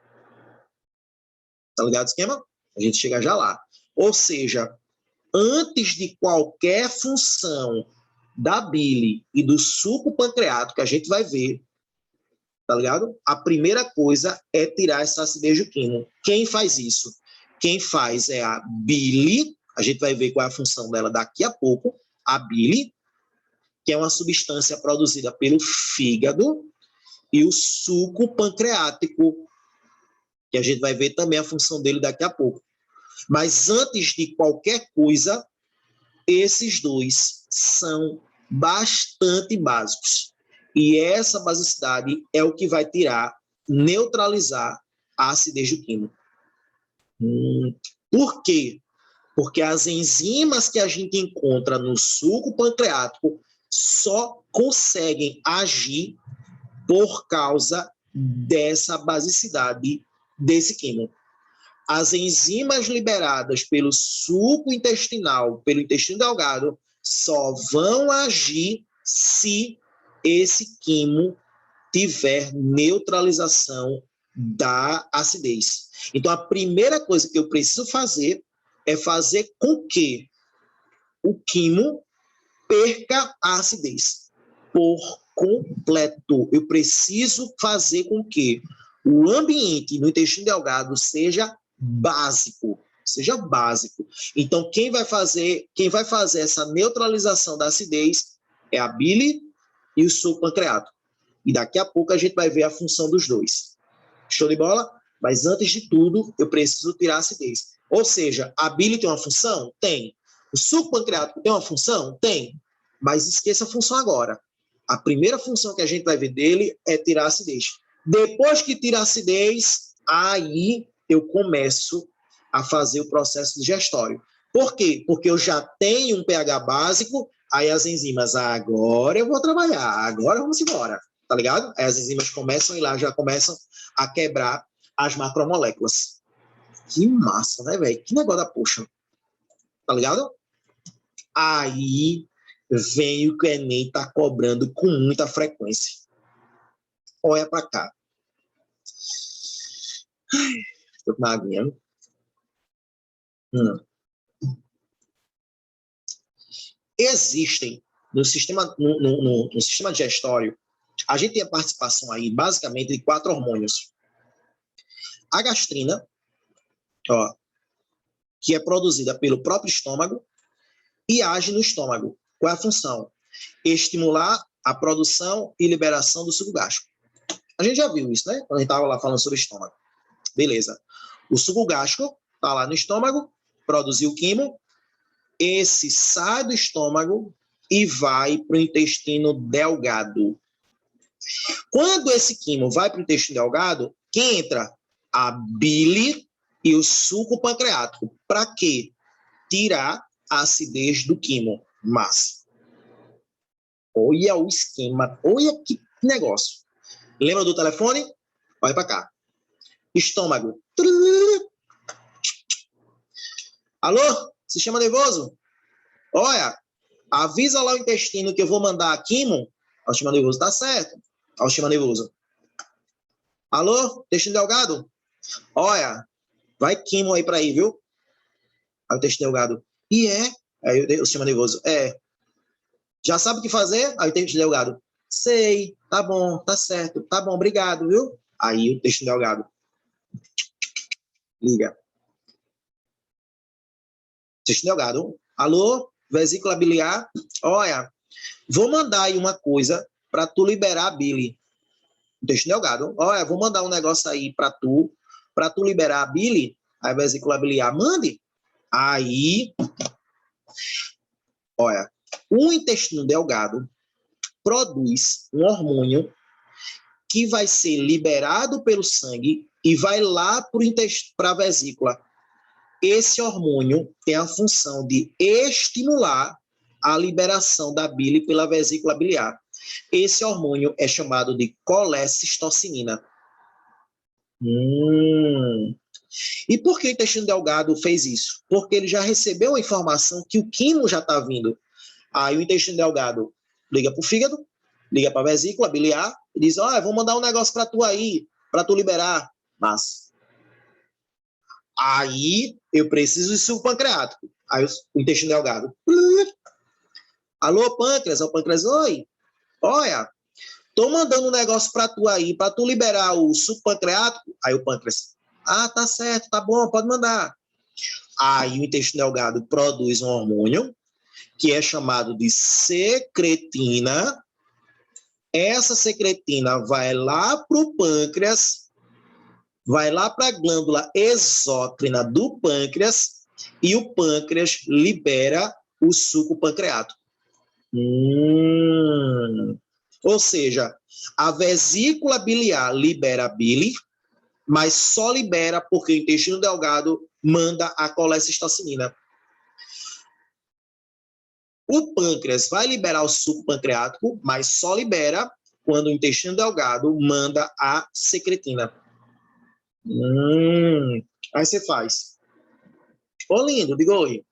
A: Tá ligado o esquema? A gente chega já lá. Ou seja, antes de qualquer função da bile e do suco pancreático, que a gente vai ver, tá ligado? A primeira coisa é tirar essa acidez do quimo. Quem faz isso? Quem faz é a bile, a gente vai ver qual é a função dela daqui a pouco, a bile, que é uma substância produzida pelo fígado, e o suco pancreático, que a gente vai ver também a função dele daqui a pouco. Mas antes de qualquer coisa, esses dois são bastante básicos. E essa basicidade é o que vai tirar, neutralizar a acidez do quimo. Por quê? Porque as enzimas que a gente encontra no suco pancreático só conseguem agir por causa dessa basicidade desse quimo. As enzimas liberadas pelo suco intestinal, pelo intestino delgado, só vão agir se esse quimo tiver neutralização da acidez. Então, a primeira coisa que eu preciso fazer é fazer com que o quimo perca a acidez por completo. Eu preciso fazer com que o ambiente no intestino delgado seja básico. Então, quem vai fazer essa neutralização da acidez é a bile e o suco pancreático. E daqui a pouco a gente vai ver a função dos dois. Show de bola? Mas antes de tudo, eu preciso tirar a acidez. Ou seja, a bile tem uma função? Tem. O suco pancreático tem uma função? Tem. Mas esqueça a função agora. A primeira função que a gente vai ver dele é tirar a acidez. Depois que tira a acidez, aí eu começo a fazer o processo digestório. Por quê? Porque eu já tenho um pH básico, aí as enzimas, agora eu vou trabalhar, agora vamos embora, tá ligado? Aí as enzimas começam a ir lá, já começam a quebrar as macromoléculas. Que massa, né, velho? Que negócio da poxa. Tá ligado? Aí vem o que o Enem tá cobrando com muita frequência. Olha pra cá. Tô com uma aguinha. Existem no sistema, no sistema digestório, a gente tem a participação aí basicamente de 4 hormônios. A gastrina, ó, que é produzida pelo próprio estômago e age no estômago. Qual é a função? Estimular a produção e liberação do suco gástrico. A gente já viu isso, né? Quando a gente estava lá falando sobre estômago. Beleza. O suco gástrico está lá no estômago, produziu o quimo, esse sai do estômago e vai para o intestino delgado. Quando esse quimo vai para o intestino delgado, quem entra? A bile e o suco pancreático. Para quê? Tirar a acidez do quimo. Mas, olha o esquema, olha que negócio. Lembra do telefone? Olha para cá. Estômago. Alô? Sistema nervoso? Olha, avisa lá o intestino que eu vou mandar a quimo. O sistema nervoso tá certo. O sistema nervoso. Alô? Intestino delgado? Olha, vai quimo aí para aí, viu? Aí o intestino delgado. E é? Aí o sistema nervoso. É. Já sabe o que fazer? Aí o intestino delgado. Sei. Tá bom, tá certo. Tá bom, obrigado, viu? Aí o intestino delgado. Liga. Intestino delgado. Alô? Vesícula biliar? Olha, vou mandar aí uma coisa para tu liberar a bile. Intestino delgado. Olha, vou mandar um negócio aí para tu liberar a bile, a vesícula biliar. Mande. Aí, olha, o intestino delgado produz um hormônio que vai ser liberado pelo sangue e vai lá para a vesícula. Esse hormônio tem a função de estimular a liberação da bile pela vesícula biliar. Esse hormônio é chamado de colecistocinina. E por que o intestino delgado fez isso? Porque ele já recebeu a informação que o quimo já está vindo. Aí o intestino delgado liga para o fígado, liga para a vesícula biliar e diz, vou mandar um negócio para tu aí, para tu liberar. Mas Aí eu preciso de suco pancreático. Aí o intestino delgado. Alô, pâncreas? O pâncreas, oi. Olha, tô mandando um negócio para tu aí, para tu liberar o suco pancreático. Aí o pâncreas, tá certo, tá bom, pode mandar. Aí o intestino delgado produz um hormônio que é chamado de secretina. Essa secretina vai lá para o pâncreas, vai lá para a glândula exócrina do pâncreas e o pâncreas libera o suco pancreático. Ou seja, a vesícula biliar libera a bile, mas só libera porque o intestino delgado manda a colecistocinina. O pâncreas vai liberar o suco pancreático, mas só libera quando o intestino delgado manda a secretina. Aí você faz. Ô, lindo, diga oi.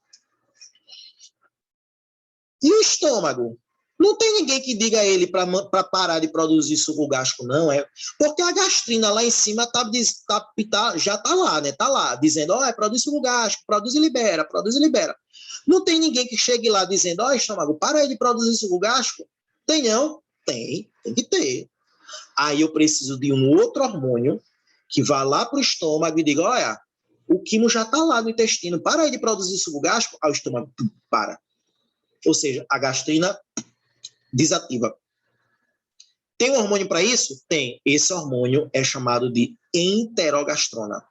A: E o estômago? Não tem ninguém que diga a ele para parar de produzir suco gástrico, não, é? Porque a gastrina lá em cima já está lá, né? Está lá, dizendo, produz suco gástrico, produz e libera, produz e libera. Não tem ninguém que chegue lá dizendo, estômago, para aí de produzir suco gástrico. Tem não? Tem que ter. Aí eu preciso de um outro hormônio que vá lá para o estômago e diga, olha, o quimo já está lá no intestino, para aí de produzir suco gástrico. Aí o estômago para. Ou seja, a gastrina desativa. Tem um hormônio para isso? Tem. Esse hormônio é chamado de enterogastrona.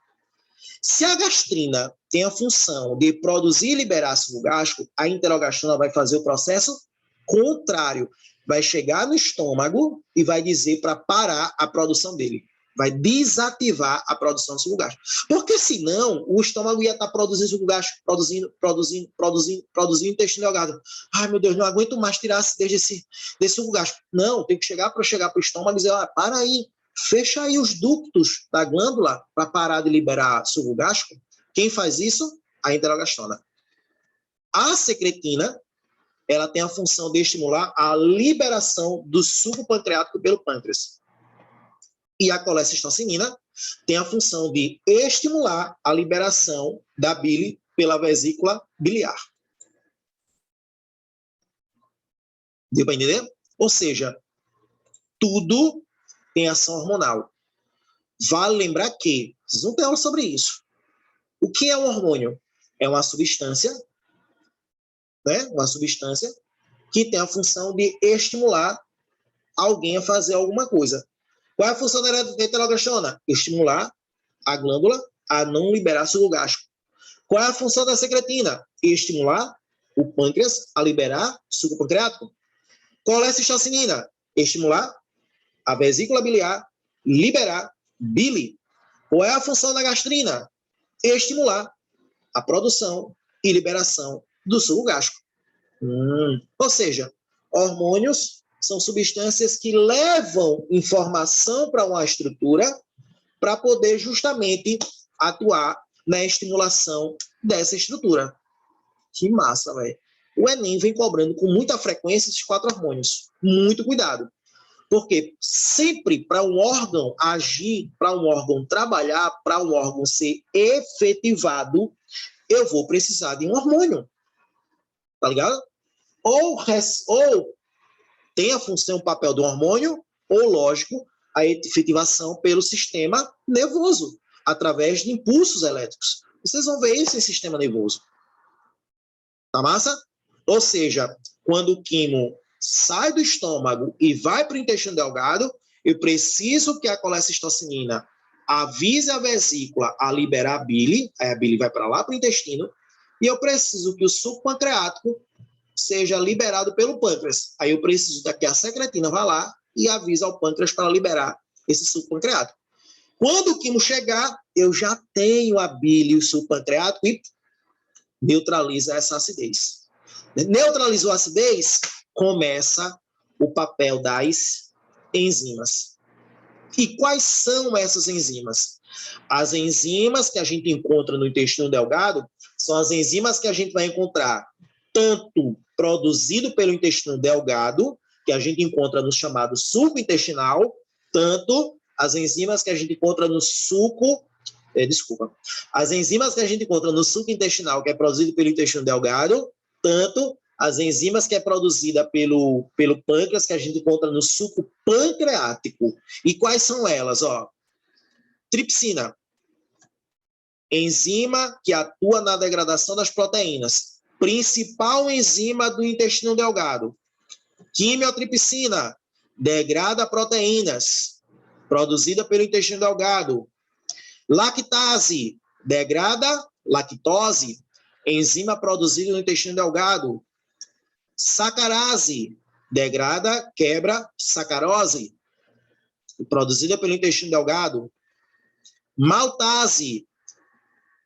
A: Se a gastrina tem a função de produzir e liberar suco gástrico, a enterogastrona vai fazer o processo contrário. Vai chegar no estômago e vai dizer para parar a produção dele. Vai desativar a produção de suco gástrico. Porque senão o estômago ia estar produzindo suco gástrico, produzindo intestino delgado. Ai, meu Deus, não aguento mais tirar a acidez desse suco gástrico. Não, tem que chegar para o estômago e dizer, para aí, fecha aí os ductos da glândula para parar de liberar suco gástrico. Quem faz isso? A enterogastrona. A secretina, ela tem a função de estimular a liberação do suco pancreático pelo pâncreas. E a colecistocinina tem a função de estimular a liberação da bile pela vesícula biliar. Deu para entender? Ou seja, tudo tem ação hormonal. Vale lembrar que, vocês não têm aula sobre isso. O que é um hormônio? É uma substância, né? Uma substância que tem a função de estimular alguém a fazer alguma coisa. Qual é a função da enterogastrona? Estimular a glândula a não liberar suco gástrico. Qual é a função da secretina? Estimular o pâncreas a liberar suco pancreático. Colecistocinina? Estimular a vesícula biliar, liberar bile. Qual é a função da gastrina? Estimular a produção e liberação do suco gástrico. Ou seja, hormônios são substâncias que levam informação para uma estrutura para poder justamente atuar na estimulação dessa estrutura. Que massa, velho. O Enem vem cobrando com muita frequência esses 4 hormônios. Muito cuidado. Porque sempre para um órgão agir, para um órgão trabalhar, para um órgão ser efetivado, eu vou precisar de um hormônio. Tá ligado? Ou tem a função, o papel do hormônio, ou, lógico, a efetivação pelo sistema nervoso, através de impulsos elétricos. Vocês vão ver isso em sistema nervoso. Tá massa? Ou seja, quando o quimo sai do estômago e vai para o intestino delgado, eu preciso que a colecistocinina avise a vesícula a liberar a bile, aí a bile vai para lá para o intestino, e eu preciso que o suco pancreático seja liberado pelo pâncreas. Aí eu preciso que a secretina vá lá e avise ao pâncreas para liberar esse suco pancreático. Quando o quimo chegar, eu já tenho a bile e o suco pancreático e neutraliza essa acidez. Neutralizou a acidez, começa o papel das enzimas. E quais são essas enzimas? As enzimas que a gente encontra no intestino delgado são as enzimas que a gente vai encontrar tanto produzido pelo intestino delgado, que a gente encontra no chamado suco intestinal, tanto as enzimas que a gente encontra no suco desculpa. As enzimas que a gente encontra no suco intestinal, que é produzido pelo intestino delgado, tanto as enzimas que é produzida pelo pâncreas, que a gente encontra no suco pancreático. E quais são elas? Ó, tripsina, enzima que atua na degradação das proteínas, principal enzima do intestino delgado. Quimiotripsina, degrada proteínas, produzida pelo intestino delgado. Lactase, degrada lactose, enzima produzida no intestino delgado. Sacarase, degrada, quebra sacarose, produzida pelo intestino delgado. Maltase,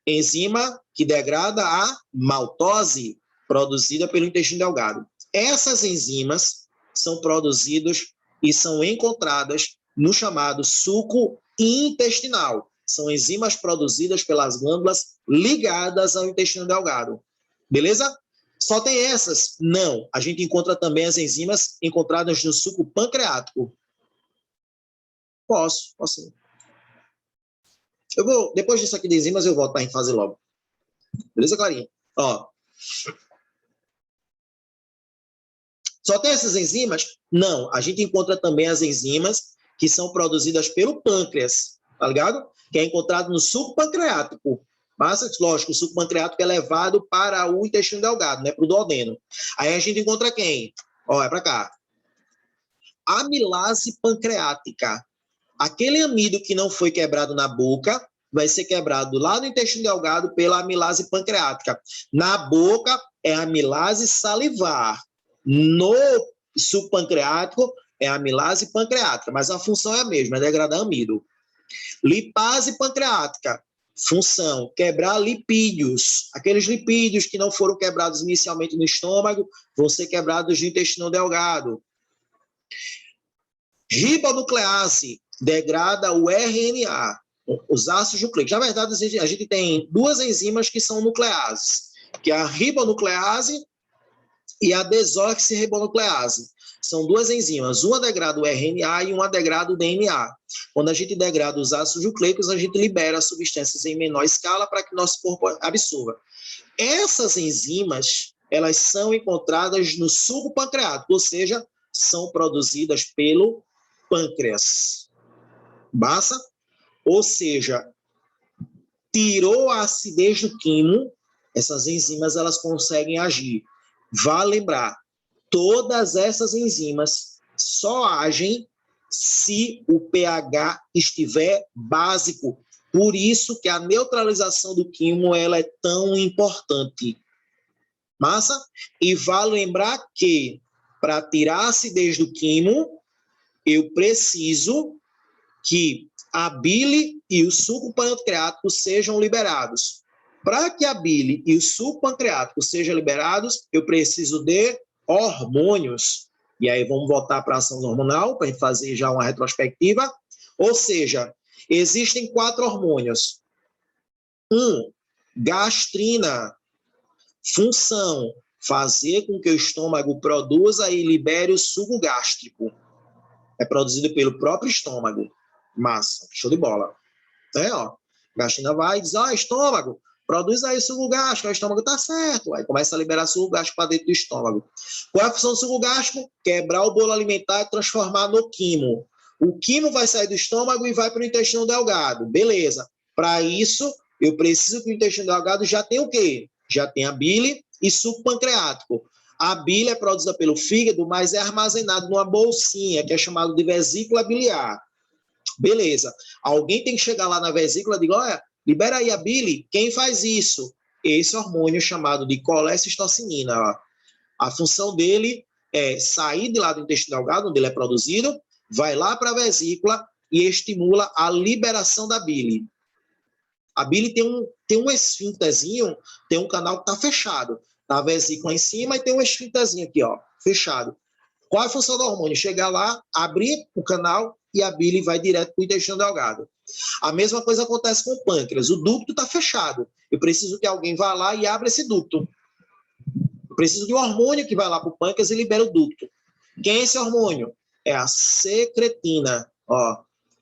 A: enzima que degrada a maltose, produzida pelo intestino delgado. Essas enzimas são produzidas e são encontradas no chamado suco intestinal. São enzimas produzidas pelas glândulas ligadas ao intestino delgado. Beleza? Só tem essas? Não. A gente encontra também as enzimas encontradas no suco pancreático. Posso. Eu vou, depois disso aqui de enzimas, eu volto para a gente fazer logo. Beleza, Clarinha? Ó. Só tem essas enzimas? Não. A gente encontra também as enzimas que são produzidas pelo pâncreas, tá ligado? Que é encontrado no suco pancreático. Mas, lógico, o suco pancreático é levado para o intestino delgado, né? Para o duodeno. Aí a gente encontra quem? Ó, é para cá. Amilase pancreática. Aquele amido que não foi quebrado na boca vai ser quebrado lá no intestino delgado pela amilase pancreática. Na boca é a amilase salivar. No suco pancreático é a amilase pancreática, mas a função é a mesma, é degradar amido. Lipase pancreática. Função, quebrar lipídios. Aqueles lipídios que não foram quebrados inicialmente no estômago vão ser quebrados no intestino delgado. Ribonuclease degrada o RNA, os ácidos nucleicos. Na verdade, a gente tem duas enzimas que são nucleases, que é a ribonuclease e a desoxirribonuclease. São duas enzimas, uma degrada o RNA e uma degrada o DNA. Quando a gente degrada os ácidos nucleicos, a gente libera substâncias em menor escala para que nosso corpo absorva. Essas enzimas, elas são encontradas no suco pancreático, ou seja, são produzidas pelo pâncreas. Massa? Ou seja, tirou a acidez do quimo, essas enzimas elas conseguem agir. Vale lembrar, todas essas enzimas só agem se o pH estiver básico. Por isso que a neutralização do quimo ela é tão importante. Massa? E vale lembrar que para tirar a acidez do quimo, eu preciso que a bile e o suco pancreático sejam liberados. Para que a bile e o suco pancreático sejam liberados, eu preciso de hormônios. E aí vamos voltar para a ação hormonal, para a gente fazer já uma retrospectiva. Ou seja, existem 4 hormônios. 1, gastrina. Função, fazer com que o estômago produza e libere o suco gástrico. É produzido pelo próprio estômago. Massa, show de bola. Ó, gastrina vai e diz, estômago, produz aí suco gástrico, o estômago tá certo. Aí começa a liberar suco gástrico para dentro do estômago. Qual é a função do suco gástrico? Quebrar o bolo alimentar e transformar no quimo. O quimo vai sair do estômago e vai para o intestino delgado. Beleza. Para isso, eu preciso que o intestino delgado já tenha o quê? Já tenha bile e suco pancreático. A bile é produzida pelo fígado, mas é armazenada numa bolsinha, que é chamada de vesícula biliar. Beleza. Alguém tem que chegar lá na vesícula e dizer, olha, libera aí a bile. Quem faz isso? Esse hormônio chamado de colecistocinina. Ó. A função dele é sair de lá do intestino delgado, onde ele é produzido, vai lá para a vesícula e estimula a liberação da bile. A bile tem um esfíncterzinho, tem um canal que está fechado. Tá a vesícula em cima e tem um esfíncterzinho aqui, ó, fechado. Qual é a função do hormônio? Chegar lá, abrir o canal e a bile vai direto para o intestino delgado. A mesma coisa acontece com o pâncreas. O ducto está fechado. Eu preciso que alguém vá lá e abra esse ducto. Eu preciso de um hormônio que vai lá para o pâncreas e libera o ducto. Quem é esse hormônio? É a secretina. Ó,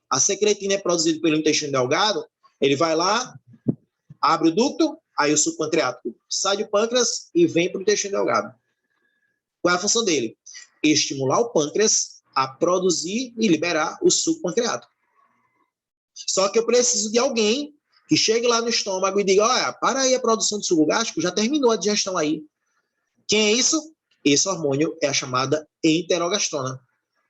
A: a secretina é produzida pelo intestino delgado Ele vai lá, abre o ducto, aí o suco pancreático sai do pâncreas e vem para o intestino delgado. Qual é a função dele? Estimular o pâncreas a produzir e liberar o suco pancreático. Só que eu preciso de alguém que chegue lá no estômago e diga, olha, para aí a produção de suco gástrico, já terminou a digestão aí. Quem é isso? Esse hormônio é a chamada enterogastrona.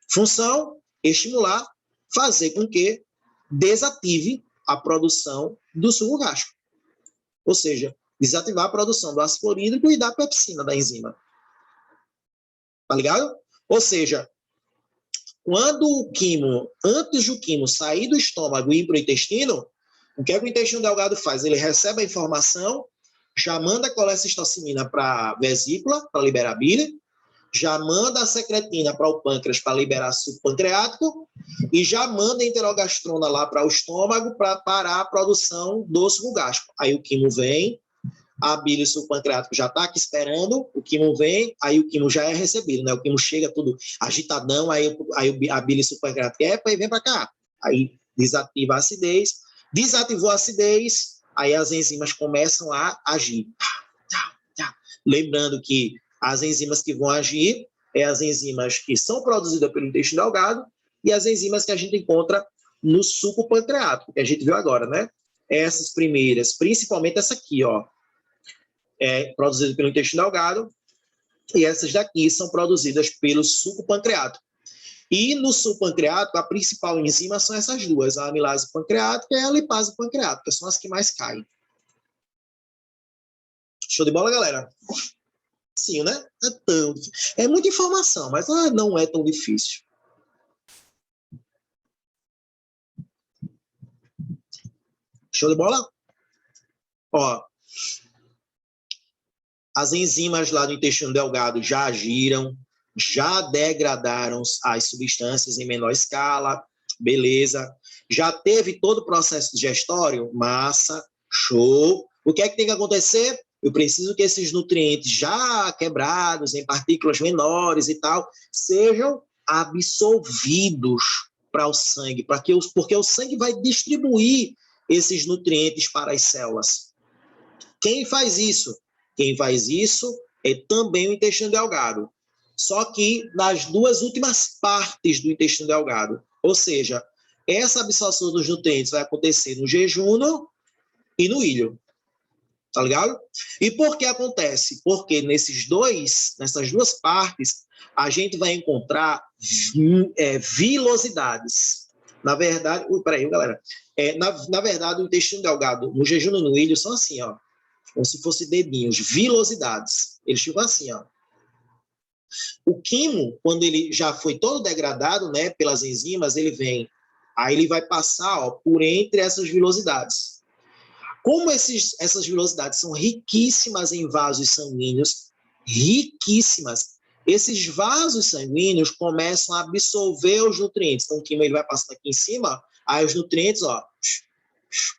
A: Função, estimular, fazer com que desative a produção do suco gástrico. Ou seja, desativar a produção do ácido clorídrico e da pepsina da enzima. Tá ligado? Ou seja, quando o quimo, antes do quimo sair do estômago e ir para o intestino, o que é que o intestino delgado faz? Ele recebe a informação, já manda a colecistocimina para a vesícula, para liberar bile, já manda a secretina para o pâncreas para liberar suco pancreático e já manda a enterogastrona lá para o estômago para parar a produção do suco gástrico. Aí o quimo vem, a bile e o suco pancreático já está aqui esperando, o quimo vem, aí o quimo já é recebido, né? O quimo chega tudo agitadão, aí a bile e o suco pancreático e vem para cá. Aí desativa a acidez, desativou a acidez, aí as enzimas começam a agir. Lembrando que as enzimas que vão agir é as enzimas que são produzidas pelo intestino delgado e as enzimas que a gente encontra no suco pancreático, que a gente viu agora, né? Essas primeiras, principalmente essa aqui, ó, é produzida pelo intestino delgado e essas daqui são produzidas pelo suco pancreático. E no suco pancreático, a principal enzima são essas duas, a amilase pancreática e a lipase pancreática, são as que mais caem. Show de bola, galera? Sim, né? É muita informação, mas não é tão difícil. Show de bola? Ó, as enzimas lá do intestino delgado já agiram, já degradaram as substâncias em menor escala, beleza. Já teve todo o processo digestório? Massa, show. O que é que tem que acontecer? Eu preciso que esses nutrientes já quebrados em partículas menores e tal, sejam absorvidos para o sangue, porque o sangue vai distribuir esses nutrientes para as células. Quem faz isso? Quem faz isso é também o intestino delgado. Só que nas duas últimas partes do intestino delgado. Ou seja, essa absorção dos nutrientes vai acontecer no jejum e no ilho. Tá ligado? E por que acontece? Porque nessas duas partes, a gente vai encontrar vilosidades. Na verdade, peraí, galera. Na verdade, o intestino delgado, no jejum e no ilho, são assim, ó. Como se fossem dedinhos, vilosidades. Eles ficam assim, ó. O quimo, quando ele já foi todo degradado, né, pelas enzimas, ele vem. Aí ele vai passar, ó, por entre essas vilosidades. Como essas vilosidades são riquíssimas em vasos sanguíneos, riquíssimas, esses vasos sanguíneos começam a absorver os nutrientes. Então, o quimo ele vai passando aqui em cima, aí os nutrientes, ó,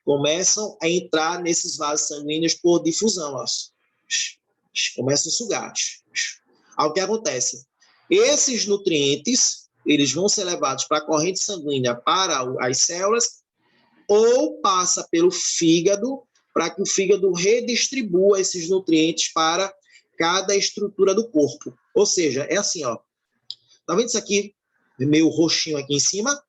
A: começam a entrar nesses vasos sanguíneos por difusão, ó. Começam a sugar. Aí o que acontece? Esses nutrientes, eles vão ser levados para a corrente sanguínea para as células ou passa pelo fígado para que o fígado redistribua esses nutrientes para cada estrutura do corpo. Ou seja, é assim, ó. Tá vendo isso aqui? Meio roxinho aqui em cima?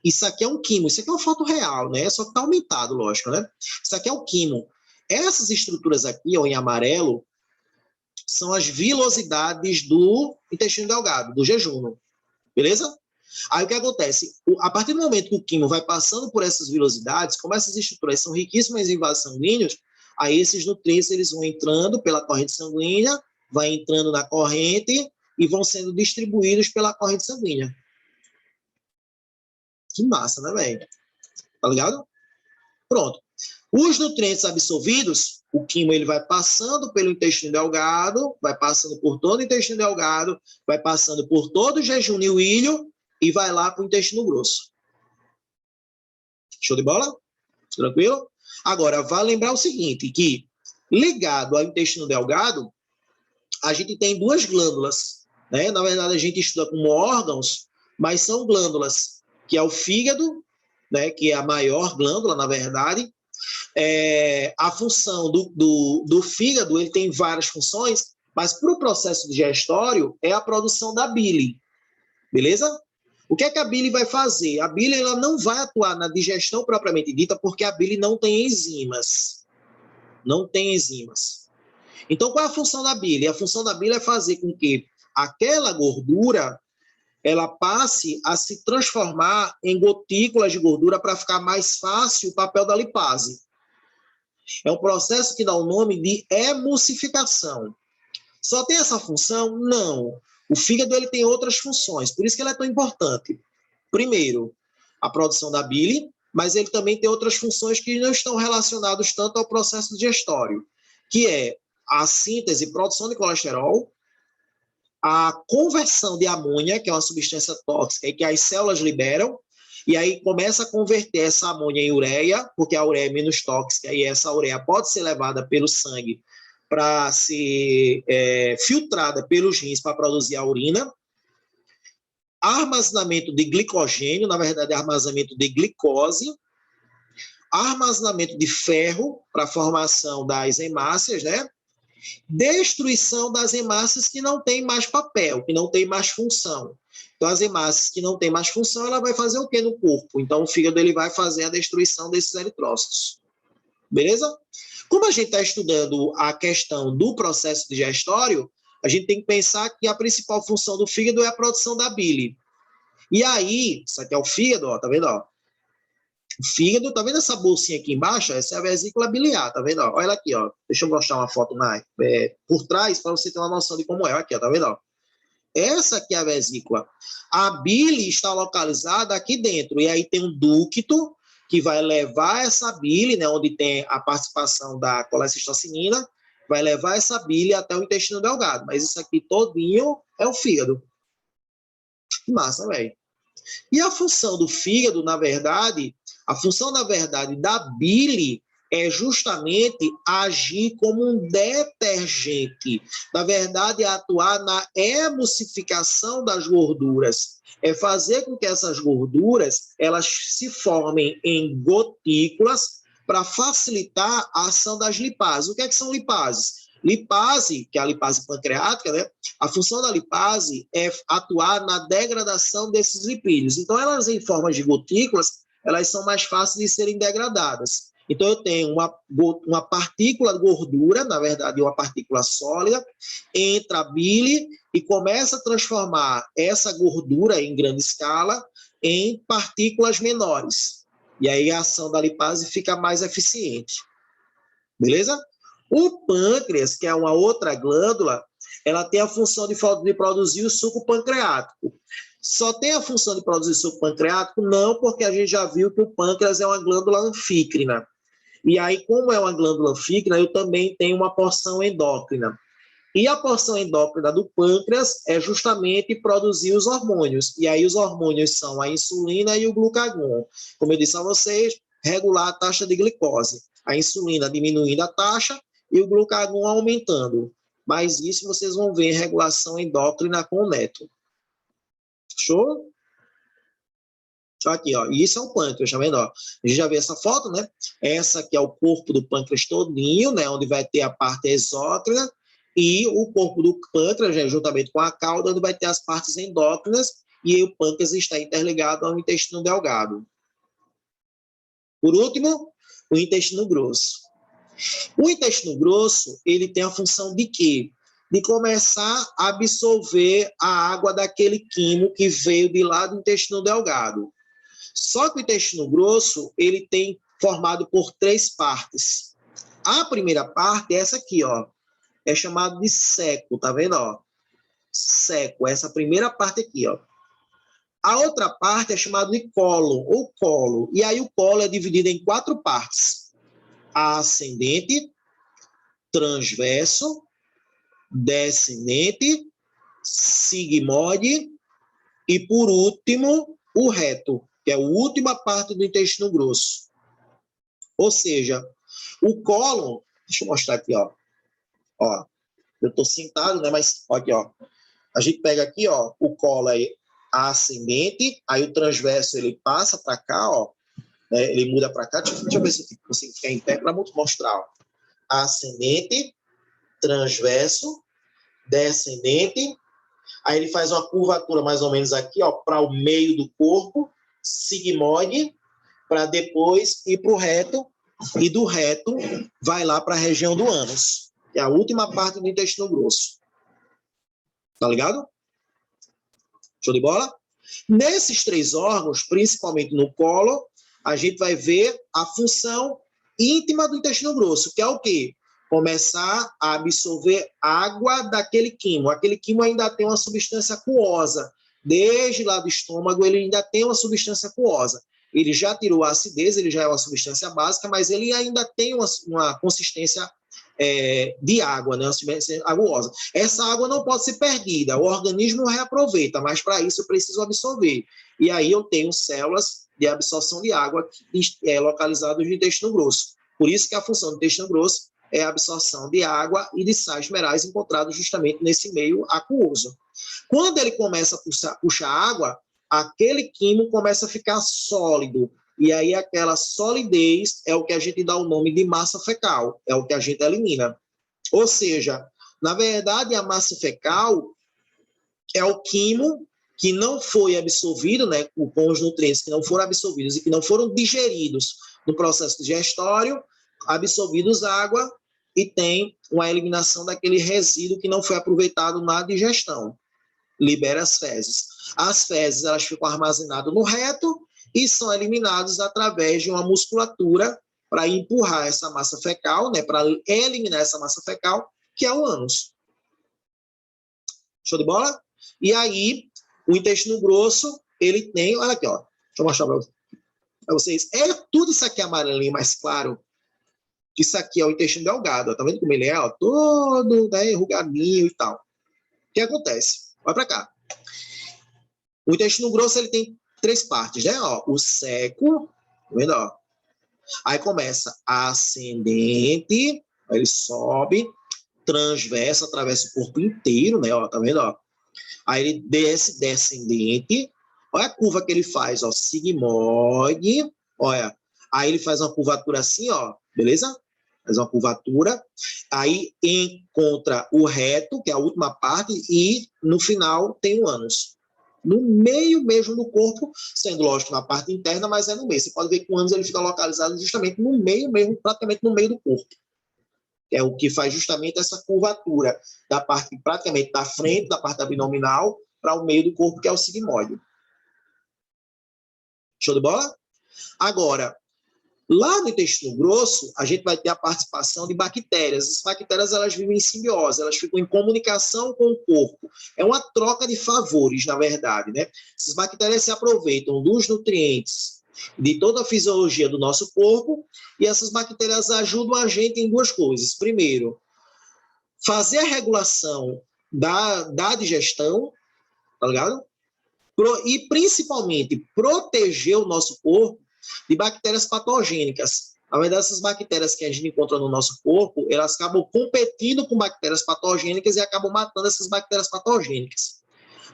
A: Isso aqui é um quimo. Isso aqui é uma foto real, né? Só que tá aumentado, lógico, né? Isso aqui é o quimo. Essas estruturas aqui, ó, em amarelo, são as vilosidades do intestino delgado, do jejum. Beleza? Aí o que acontece? A partir do momento que o quimo vai passando por essas vilosidades, como essas estruturas são riquíssimas em vasos sanguíneos, aí esses nutrientes eles vão entrando pela corrente sanguínea, vai entrando na corrente e vão sendo distribuídos pela corrente sanguínea. Que massa, né, velho? Tá ligado? Pronto. Os nutrientes absorvidos, o quimo ele vai passando pelo intestino delgado, vai passando por todo o intestino delgado, vai passando por todo o jejum e o ilho e vai lá para o intestino grosso. Show de bola? Tranquilo? Agora, vale lembrar o seguinte, que ligado ao intestino delgado, a gente tem duas glândulas, né? Na verdade, a gente estuda como órgãos, mas são glândulas, que é o fígado, né? Que é a maior glândula, na verdade, A função do fígado, ele tem várias funções, mas para o processo digestório é a produção da bile, beleza? O que é que a bile vai fazer? A bile ela não vai atuar na digestão propriamente dita, porque a bile não tem enzimas. Não tem enzimas. Então, qual é a função da bile? A função da bile é fazer com que aquela gordura ela passe a se transformar em gotículas de gordura para ficar mais fácil o papel da lipase. É um processo que dá o nome de emulsificação. Só tem essa função? Não. O fígado ele tem outras funções, por isso que ele é tão importante. Primeiro, a produção da bile, mas ele também tem outras funções que não estão relacionadas tanto ao processo digestório, que é a síntese e produção de colesterol, a conversão de amônia, que é uma substância tóxica e que as células liberam, e aí começa a converter essa amônia em ureia, porque a ureia é menos tóxica e essa ureia pode ser levada pelo sangue para ser filtrada pelos rins para produzir a urina. Armazenamento de glicogênio, na verdade, armazenamento de glicose. Armazenamento de ferro para a formação das hemácias, né? Destruição das hemácias que não têm mais papel, que não têm mais função. Então, as hemácias que não têm mais função, ela vai fazer o quê no corpo? Então, o fígado ele vai fazer a destruição desses eritrócitos. Beleza? Como a gente está estudando a questão do processo digestório, a gente tem que pensar que a principal função do fígado é a produção da bile. E aí, isso aqui é o fígado, ó, tá vendo? Ó? O fígado, tá vendo essa bolsinha aqui embaixo? Essa é a vesícula biliar, tá vendo? Ó? Olha ela aqui, ó. Deixa eu mostrar uma foto por trás para você ter uma noção de como é. Olha aqui, ó, tá vendo? Ó? Essa aqui é a vesícula. A bile está localizada aqui dentro. E aí tem um ducto que vai levar essa bile, né, onde tem a participação da colecistocinina, vai levar essa bile até o intestino delgado. Mas isso aqui todinho é o fígado. Massa, velho. E a função do fígado, na verdade, a função, na verdade, da bile é justamente agir como um detergente. Na verdade, é atuar na emulsificação das gorduras. É fazer com que essas gorduras elas se formem em gotículas para facilitar a ação das lipases. O que é que são lipases? Lipase, que é a lipase pancreática, né? A função da lipase é atuar na degradação desses lipídios. Então, elas em forma de gotículas, elas são mais fáceis de serem degradadas. Então, eu tenho uma partícula de gordura, na verdade, uma partícula sólida, entra a bile e começa a transformar essa gordura em grande escala em partículas menores. E aí a ação da lipase fica mais eficiente. Beleza? O pâncreas, que é uma outra glândula, ela tem a função de produzir o suco pancreático. Só tem a função de produzir suco pancreático? Não, porque a gente já viu que o pâncreas é uma glândula anfícrina. E aí, como é uma glândula anfícrina, eu também tenho uma porção endócrina. E a porção endócrina do pâncreas é justamente produzir os hormônios. E aí os hormônios são a insulina e o glucagon. Como eu disse a vocês, regular a taxa de glicose. A insulina diminuindo a taxa e o glucagon aumentando. Mas isso vocês vão ver em regulação endócrina com o neto. Show? Aqui, ó. Isso é o pâncreas, tá vendo? Ó? A gente já vê essa foto, né? Essa aqui é o corpo do pâncreas todinho, né? Onde vai ter a parte exócrina e o corpo do pâncreas, né? Juntamente com a cauda, onde vai ter as partes endócrinas e o pâncreas está interligado ao intestino delgado. Por último, o intestino grosso. O intestino grosso, ele tem a função de quê? De começar a absorver a água daquele quimo que veio de lá do intestino delgado. Só que o intestino grosso, ele tem formado por 3 partes. A primeira parte é essa aqui, ó. É chamado de seco, tá vendo, ó? Seco, essa primeira parte aqui, ó. A outra parte é chamada de colo, ou colo. E aí o colo é dividido em 4 partes. A ascendente, transverso, descendente, sigmoide e, por último, o reto, que é a última parte do intestino grosso. Ou seja, o cólon, deixa eu mostrar aqui, ó. Ó, eu estou sentado, né? Mas aqui, ó. A gente pega aqui, ó, o colo aí ascendente, aí o transverso ele passa para cá, ó. né? Ele muda para cá. Deixa eu ver se eu consigo ficar em pé para mostrar. Ó. Ascendente, transverso, descendente. Aí ele faz uma curvatura mais ou menos aqui, ó, para o meio do corpo, sigmoide, para depois ir para o reto, e do reto vai lá para a região do ânus, que é a última parte do intestino grosso. Tá ligado? Show de bola? Nesses 3 órgãos, principalmente no colo, a gente vai ver a função íntima do intestino grosso, que é o quê? Começar a absorver água daquele quimo. Aquele quimo ainda tem uma substância aquosa. Desde lá do estômago, ele ainda tem uma substância aquosa. Ele já tirou a acidez, ele já é uma substância básica, mas ele ainda tem uma consistência de água, né? Uma substância aguosa. Essa água não pode ser perdida, o organismo reaproveita, mas para isso eu preciso absorver. E aí eu tenho células de absorção de água localizadas no intestino grosso. Por isso que a função do intestino grosso é a absorção de água e de sais minerais encontrados justamente nesse meio aquoso. Quando ele começa a puxar água, aquele quimo começa a ficar sólido. E aí aquela solidez é o que a gente dá o nome de massa fecal, é o que a gente elimina. Ou seja, na verdade, a massa fecal é o quimo que não foi absorvido, né, com os nutrientes que não foram absorvidos e que não foram digeridos no processo digestório, absorvidos água, e tem uma eliminação daquele resíduo que não foi aproveitado na digestão. Libera as fezes. As fezes, elas ficam armazenadas no reto e são eliminadas através de uma musculatura para empurrar essa massa fecal, né, para eliminar essa massa fecal, que é o ânus. Show de bola? E aí, o intestino grosso, ele tem, olha aqui, ó, deixa eu mostrar para vocês. Tudo isso aqui amarelinho mais claro. Isso aqui é o intestino delgado, ó, tá vendo como ele é? Ó, todo, né, enrugadinho e tal. O que acontece? Vai para cá. O intestino grosso, ele tem 3 partes, né? Ó, o seco, tá vendo? Ó? Aí começa ascendente, aí ele sobe, transverso, atravessa o corpo inteiro, né? Ó, tá vendo? Ó? Aí ele desce, descendente. Olha a curva que ele faz, ó, sigmoide. Olha, aí ele faz uma curvatura assim, ó, beleza? Faz uma curvatura. Aí encontra o reto, que é a última parte, e no final tem o ânus. No meio mesmo do corpo, sendo lógico na parte interna, mas é no meio. Você pode ver que o ânus ele fica localizado justamente no meio mesmo, praticamente no meio do corpo. É o que faz justamente essa curvatura da parte praticamente da frente, da parte abdominal, para o meio do corpo, que é o sigmoide. Show de bola? Agora, lá no intestino grosso, a gente vai ter a participação de bactérias. As bactérias, elas vivem em simbiose, elas ficam em comunicação com o corpo. É uma troca de favores, na verdade, né? Essas bactérias se aproveitam dos nutrientes, de toda a fisiologia do nosso corpo, e essas bactérias ajudam a gente em 2 coisas. Primeiro, fazer a regulação da digestão, tá ligado? E, principalmente, proteger o nosso corpo de bactérias patogênicas. Na verdade, essas bactérias que a gente encontra no nosso corpo, elas acabam competindo com bactérias patogênicas e acabam matando essas bactérias patogênicas.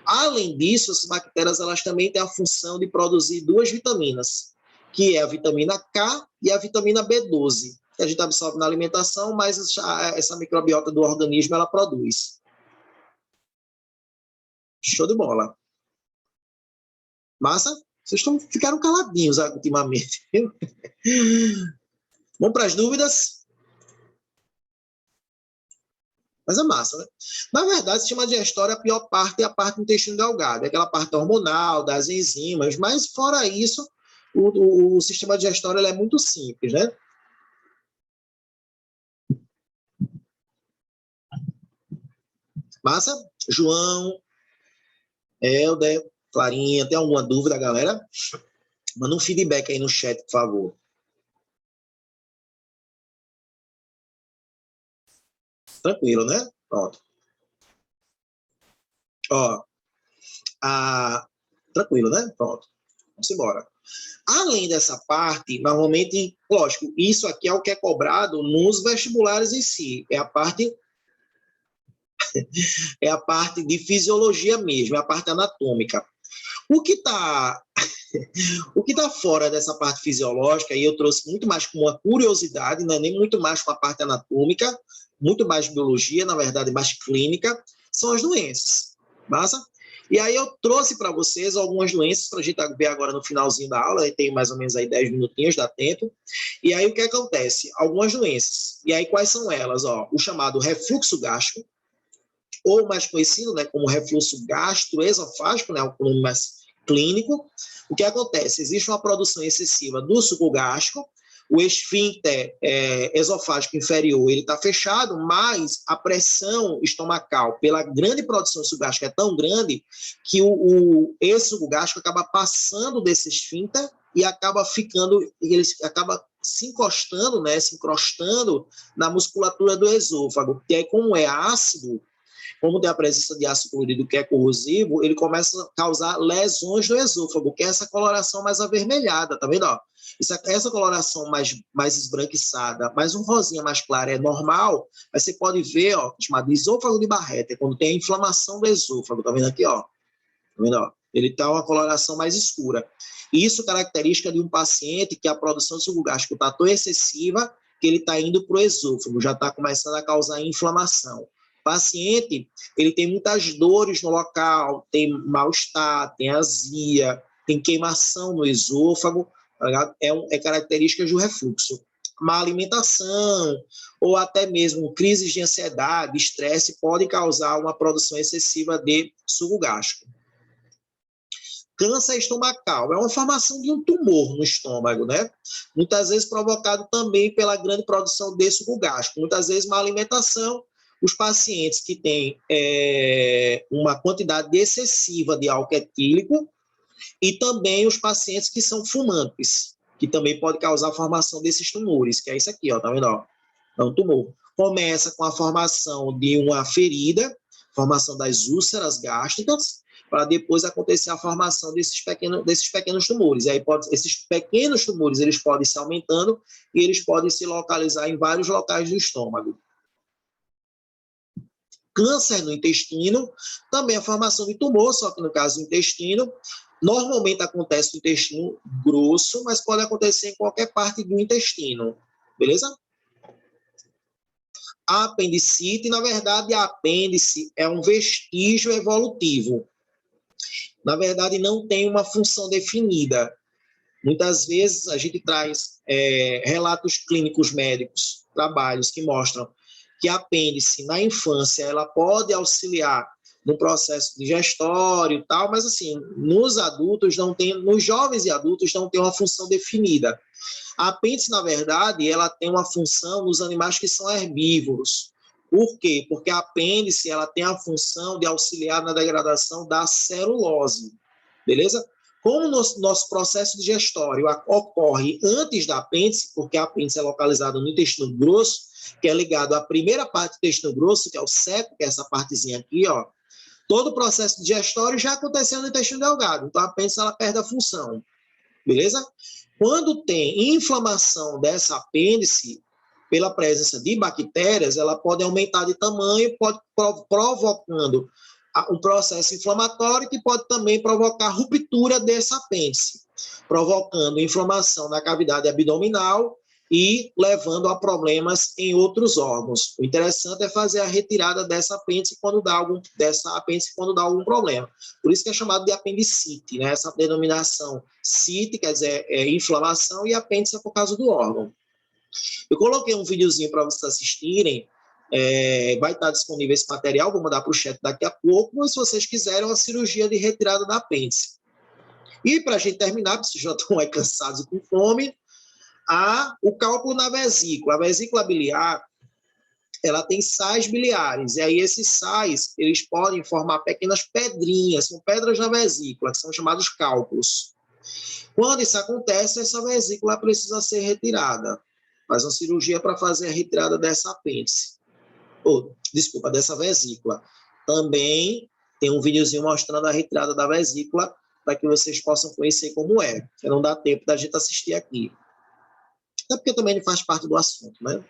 A: Além disso, essas bactérias, elas também têm a função de produzir 2 vitaminas, que é a vitamina K e a vitamina B12, que a gente absorve na alimentação, mas essa microbiota do organismo, ela produz. Show de bola. Massa? Vocês ficaram caladinhos ultimamente. Vamos para as dúvidas? Mas é massa, né? Na verdade, o sistema digestório, a pior parte é a parte do intestino delgado, é aquela parte hormonal, das enzimas, mas fora isso, o sistema digestório ele é muito simples, né? Massa? João, Helder, Clarinha, tem alguma dúvida, galera? Manda um feedback aí no chat, por favor. Tranquilo, né? Pronto. Ó, tranquilo, né? Pronto. Vamos embora. Além dessa parte, normalmente, lógico, isso aqui é o que é cobrado nos vestibulares em si. É a parte de fisiologia mesmo, é a parte anatômica. O que está O que está fora dessa parte fisiológica, e eu trouxe muito mais como uma curiosidade, não é nem muito mais com a parte anatômica, muito mais biologia, na verdade, mais clínica, são as doenças. Massa? E aí eu trouxe para vocês algumas doenças para a gente ver agora no finalzinho da aula, tem mais ou menos aí 10 minutinhos, dá tempo. E aí o que acontece? Algumas doenças. E aí quais são elas? Ó, o chamado refluxo gástrico, ou mais conhecido, né, como refluxo gastroesofágico, né, o nome mais clínico. O que acontece? Existe uma produção excessiva do suco gástrico, o esfíncter esofágico inferior ele está fechado, mas a pressão estomacal pela grande produção de suco gástrico é tão grande que esse suco gástrico acaba passando desse esfíncter e acaba ficando, ele acaba se encostando, né, se encrostando na musculatura do esôfago. E aí, como é ácido, como tem a presença de ácido clorídrico que é corrosivo, ele começa a causar lesões do esôfago, que é essa coloração mais avermelhada, tá vendo? Ó? Essa coloração mais esbranquiçada, mais um rosinha mais claro é normal, mas você pode ver, ó, chamado esôfago de Barrett, é quando tem a inflamação do esôfago, tá vendo aqui, ó? Tá vendo, ó? Ele tá uma coloração mais escura. Isso é característica de um paciente que a produção de suco gástrico está tão excessiva que ele está indo para o esôfago, já está começando a causar inflamação. Paciente, ele tem muitas dores no local, tem mal-estar, tem azia, tem queimação no esôfago, tá é característica do refluxo. Má alimentação, ou até mesmo crises de ansiedade, estresse, podem causar uma produção excessiva de suco gástrico. Câncer estomacal é uma formação de um tumor no estômago, né? Muitas vezes provocado também pela grande produção de suco gástrico, muitas vezes má alimentação. Os pacientes que têm uma quantidade excessiva de álcool etílico e também os pacientes que são fumantes, que também pode causar a formação desses tumores, que é isso aqui, ó, tá vendo? Ó? É um tumor. Começa com a formação de uma ferida, formação das úlceras gástricas, para depois acontecer a formação desses pequenos tumores. E aí esses pequenos tumores eles podem se aumentando e eles podem se localizar em vários locais do estômago. Câncer no intestino, também a formação de tumor, só que no caso do intestino, normalmente acontece no intestino grosso, mas pode acontecer em qualquer parte do intestino, beleza? A apendicite, na verdade, a apêndice é um vestígio evolutivo. Na verdade, não tem uma função definida. Muitas vezes a gente traz relatos clínicos médicos, trabalhos que mostram que a apêndice na infância ela pode auxiliar no processo digestório e tal, mas assim, nos adultos não tem, nos jovens e adultos não tem uma função definida. A apêndice, na verdade, ela tem uma função nos animais que são herbívoros. Por quê? Porque a apêndice ela tem a função de auxiliar na degradação da celulose, beleza? Como o nosso processo digestório ocorre antes da apêndice, porque a apêndice é localizada no intestino grosso, que é ligado à primeira parte do intestino grosso, que é o cepo, que é essa partezinha aqui, ó. Todo o processo digestório já aconteceu no intestino delgado, então a apêndice ela perde a função, beleza? Quando tem inflamação dessa apêndice, pela presença de bactérias, ela pode aumentar de tamanho, pode provocando um processo inflamatório que pode também provocar ruptura dessa apêndice, provocando inflamação na cavidade abdominal e levando a problemas em outros órgãos. O interessante é fazer a retirada dessa apêndice quando dá algum problema. Por isso que é chamado de apendicite, né? Essa denominação cite, quer dizer, inflamação, e apêndice é por causa do órgão. Eu coloquei um videozinho para vocês assistirem, vai estar disponível esse material, vou mandar para o chat daqui a pouco, mas se vocês quiserem, uma cirurgia de retirada da apêndice. E para a gente terminar, porque vocês já estão aí cansados e com fome, o cálculo na vesícula. A vesícula biliar, ela tem sais biliares, e aí esses sais, eles podem formar pequenas pedrinhas, são pedras na vesícula, que são chamados cálculos. Quando isso acontece, essa vesícula precisa ser retirada. Faz uma cirurgia para fazer a retirada dessa apêndice. Dessa vesícula. Também tem um videozinho mostrando a retirada da vesícula, para que vocês possam conhecer como é. Não dá tempo da gente assistir aqui. Até porque também não faz parte do assunto, né?